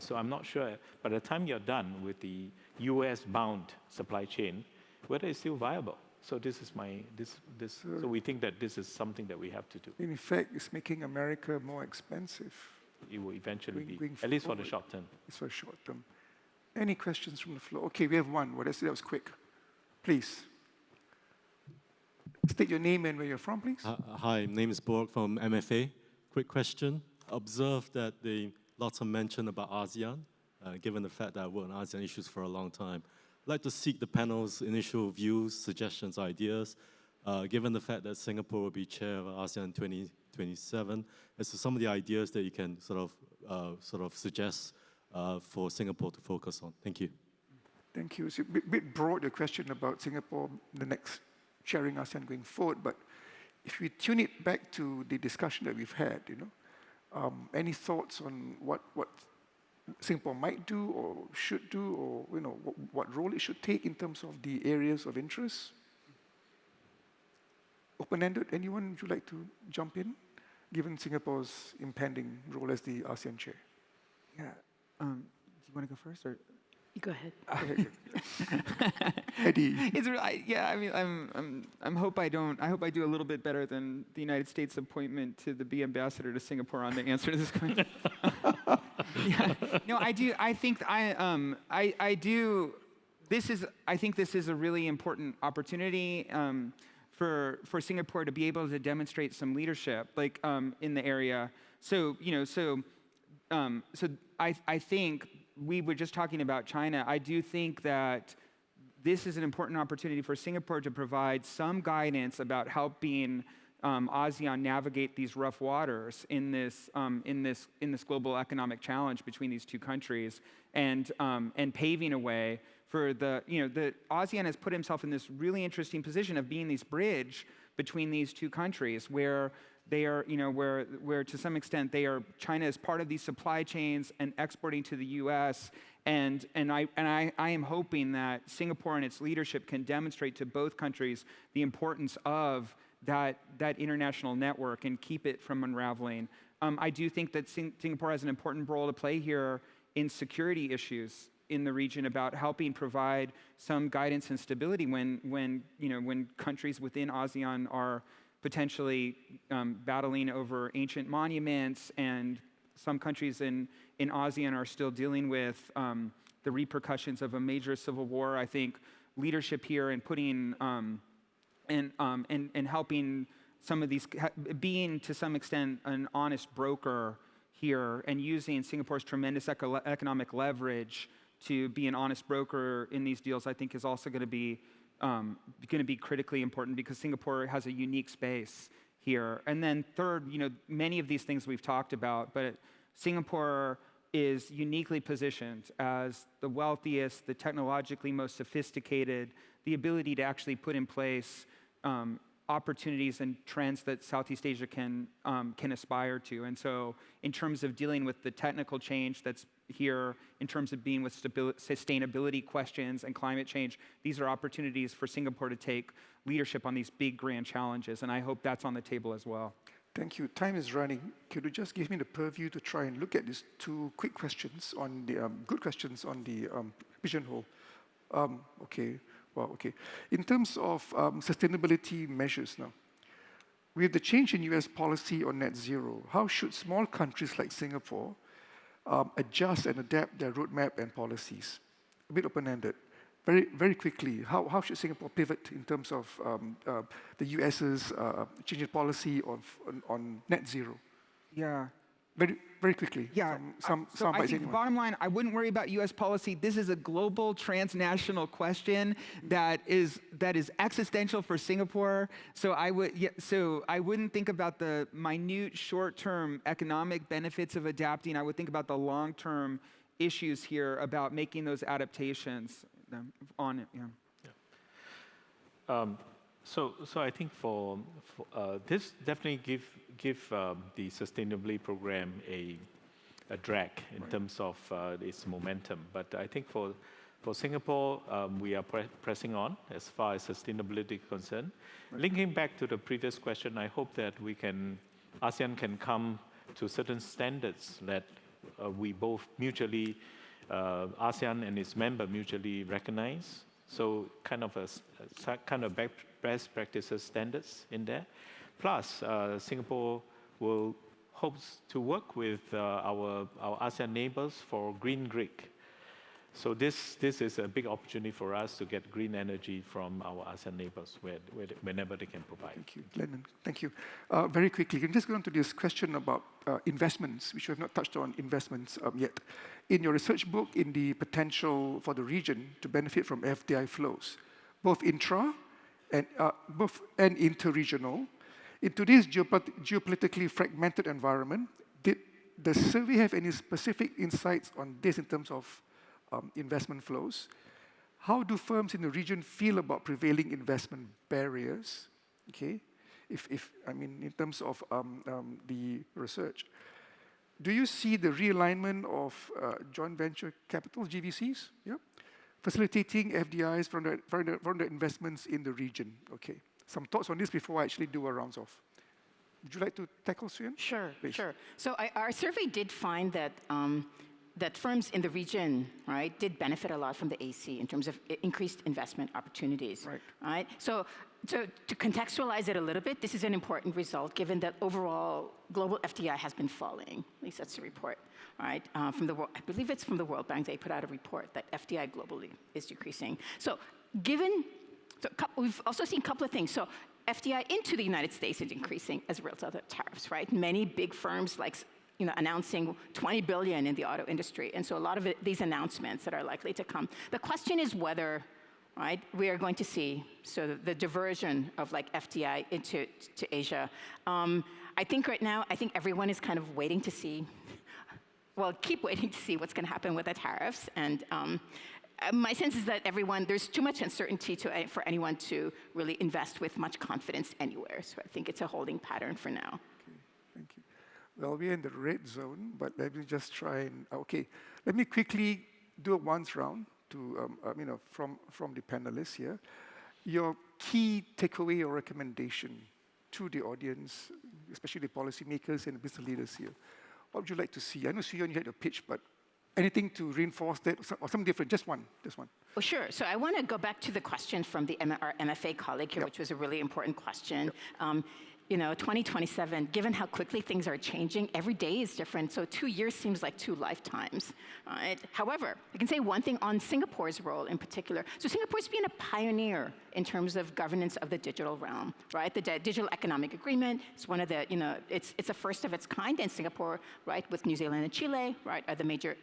[SPEAKER 5] So I'm not sure by the time you're done with the US-bound supply chain, whether it's still viable. So so we think that this is something that we have to do.
[SPEAKER 2] In effect, it's making America more expensive.
[SPEAKER 5] it will eventually be,
[SPEAKER 2] Going
[SPEAKER 5] at least for the
[SPEAKER 2] forward.
[SPEAKER 5] short term.
[SPEAKER 2] It's for short term. Any questions from the floor? Okay, we have one. Well, that was quick. Please. State your name and where you're from, please.
[SPEAKER 9] Hi, my name is Borg from MFA. Quick question. Observe that the lots of mention about ASEAN, given the fact that I've worked on ASEAN issues for a long time. I'd like to seek the panel's initial views, suggestions, ideas, given the fact that Singapore will be chair of ASEAN 2027, as to some of the ideas that you can sort of suggest for Singapore to focus on. Thank you.
[SPEAKER 2] Thank you. It's a bit broad, your question about Singapore, the next chairing ASEAN going forward, but if we tune it back to the discussion that we've had, any thoughts on what Singapore might do or should do, or what role it should take in terms of the areas of interest? Open-ended, anyone would you like to jump in, given Singapore's impending role as the ASEAN chair?
[SPEAKER 4] Yeah. Do you want to go first, or?
[SPEAKER 3] You go ahead.
[SPEAKER 2] Eddie.
[SPEAKER 4] It's yeah. I mean, I hope I do a little bit better than the United States appointment to the B ambassador to Singapore on the answer to this question. Yeah. No, I do. I think I do. I think this is a really important opportunity for Singapore to be able to demonstrate some leadership, like in the area. So I think. We were just talking about China. I do think that this is an important opportunity for Singapore to provide some guidance about helping ASEAN navigate these rough waters in this global economic challenge between these two countries, and paving a way for the ASEAN has put himself in this really interesting position of being this bridge between these two countries, where they are, where to some extent China is part of these supply chains and exporting to the U.S. And I am hoping that Singapore and its leadership can demonstrate to both countries the importance of that international network and keep it from unraveling. I do think that Singapore has an important role to play here in security issues in the region, about helping provide some guidance and stability when countries within ASEAN are potentially battling over ancient monuments, and some countries in ASEAN are still dealing with the repercussions of a major civil war. I think leadership here and putting and helping some of these, being to some extent an honest broker here, and using Singapore's tremendous economic leverage to be an honest broker in these deals, I think is also going to be critically important, because Singapore has a unique space here. And then third, many of these things we've talked about, but Singapore is uniquely positioned as the wealthiest, the technologically most sophisticated, the ability to actually put in place opportunities and trends that Southeast Asia can aspire to. And so in terms of dealing with the technical change that's here, in terms of being with sustainability questions and climate change, these are opportunities for Singapore to take leadership on these big, grand challenges, and I hope that's on the table as well.
[SPEAKER 2] Thank you. Time is running. Could you just give me the purview to try and look at these two quick questions on the good questions on the pigeonhole? Okay. Well, okay. In terms of sustainability measures now, with the change in US policy on net zero, how should small countries like Singapore adjust and adapt their roadmap and policies? A bit open-ended. Very, very quickly, how should Singapore pivot in terms of the US's change in policy on net zero?
[SPEAKER 4] Yeah.
[SPEAKER 2] Very, very quickly.
[SPEAKER 4] Yeah. So I think bottom line, I wouldn't worry about U.S. policy. This is a global, transnational question that is existential for Singapore. So I wouldn't think about the minute, short-term economic benefits of adapting. I would think about the long-term issues here about making those adaptations on it. Yeah.
[SPEAKER 5] So I think for this definitely give the sustainability program a drag in terms of its momentum. But I think for Singapore, we are pressing on as far as sustainability is concerned. Linking back to the previous question, I hope that ASEAN can come to certain standards that we both mutually, ASEAN and its member mutually recognize. So kind of best practices standards in there. Plus, Singapore will hopes to work with our ASEAN neighbors for green Greek. So this is a big opportunity for us to get green energy from our ASEAN neighbors whenever they can provide.
[SPEAKER 2] Thank you, Lennon. Thank you. Very quickly, can you just go on to this question about investments, which we have not touched on investments yet. In your research book, in the potential for the region to benefit from FDI flows, both intra and inter-regional, in today's geopolitically fragmented environment, did the survey have any specific insights on this in terms of investment flows? How do firms in the region feel about prevailing investment barriers? Okay, in terms of the research, do you see the realignment of joint venture capital (GVCs), facilitating FDIs from the investments in the region? Okay, some thoughts on this before I actually do a rounds off. Would you like to tackle, Suyen?
[SPEAKER 3] Sure,
[SPEAKER 2] Please.
[SPEAKER 3] sure. So our survey did find that that firms in the region, right, did benefit a lot from the AC in terms of increased investment opportunities. Right? So to contextualize it a little bit, this is an important result given that overall global FDI has been falling. At least that's the report, right? From the I believe it's from the World Bank. They put out a report that FDI globally is decreasing. So we've also seen a couple of things. So FDI into the United States is increasing as a result of the tariffs, right? Many big firms like announcing $20 billion in the auto industry. And so a lot of these announcements that are likely to come. The question is whether, right, we are going to see the diversion of like FDI into Asia. I think right now, everyone is kind of waiting to see, keep waiting to see what's going to happen with the tariffs. And my sense is that there's too much uncertainty for anyone to really invest with much confidence anywhere. So I think it's a holding pattern for now.
[SPEAKER 2] Okay, thank you. Well, we're in the red zone, but let me just try and, let me quickly do a once round to, from the panelists here. Your key takeaway or recommendation to the audience, especially the policymakers and the business leaders here. What would you like to see? I know, Suyen, you had a pitch, but anything to reinforce that or something different? Just one.
[SPEAKER 3] Oh, sure. So I want to go back to the question from our MFA colleague here, which was a really important question. 2027, given how quickly things are changing, every day is different, so 2 years seems like 2 lifetimes. Right? However, I can say one thing on Singapore's role in particular. So Singapore's been a pioneer in terms of governance of the digital realm, right? The Digital Economic Agreement is one of the, it's a first of its kind, and Singapore, right, with New Zealand and Chile, right, are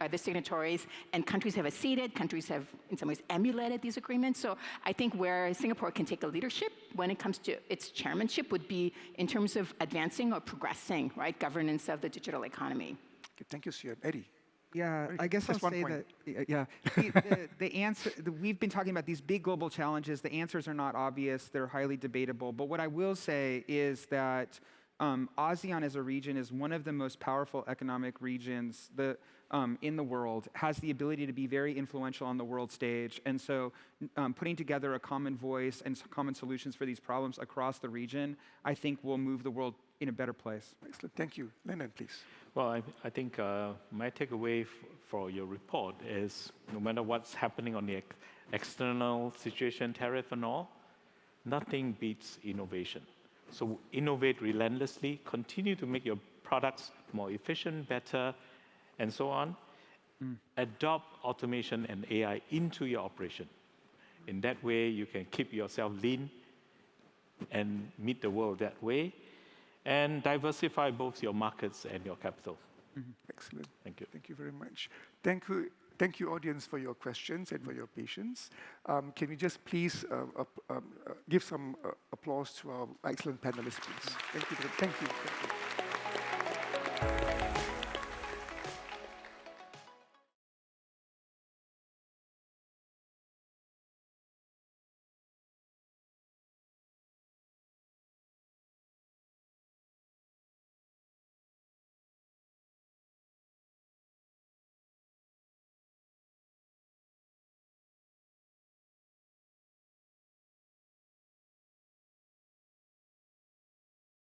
[SPEAKER 3] the signatories, and countries have acceded, countries have in some ways emulated these agreements. So I think where Singapore can take a leadership when it comes to its chairmanship would be in terms of advancing or progressing, right, governance of the digital economy.
[SPEAKER 2] Okay, thank you, Suyen. Eddie.
[SPEAKER 4] Yeah, I guess I'll say that, the answer, we've been talking about these big global challenges. The answers are not obvious. They're highly debatable. But what I will say is that ASEAN as a region is one of the most powerful economic regions in the world, has the ability to be very influential on the world stage. And so putting together a common voice and common solutions for these problems across the region, I think will move the world in a better place.
[SPEAKER 2] Excellent. Thank you. Lennon, please.
[SPEAKER 5] Well, I think my takeaway for your report is no matter what's happening on the external situation, tariff and all, nothing beats innovation. So innovate relentlessly, continue to make your products more efficient, better, and so on. Adopt automation and AI into your operation. In that way, you can keep yourself lean and meet the world that way, and diversify both your markets and your capital.
[SPEAKER 2] Excellent.
[SPEAKER 5] Thank you.
[SPEAKER 2] Thank you very much. Thank you, audience, for your questions and for your patience. Can we just please give some applause to our excellent panelists, please? Thank you. Thank you.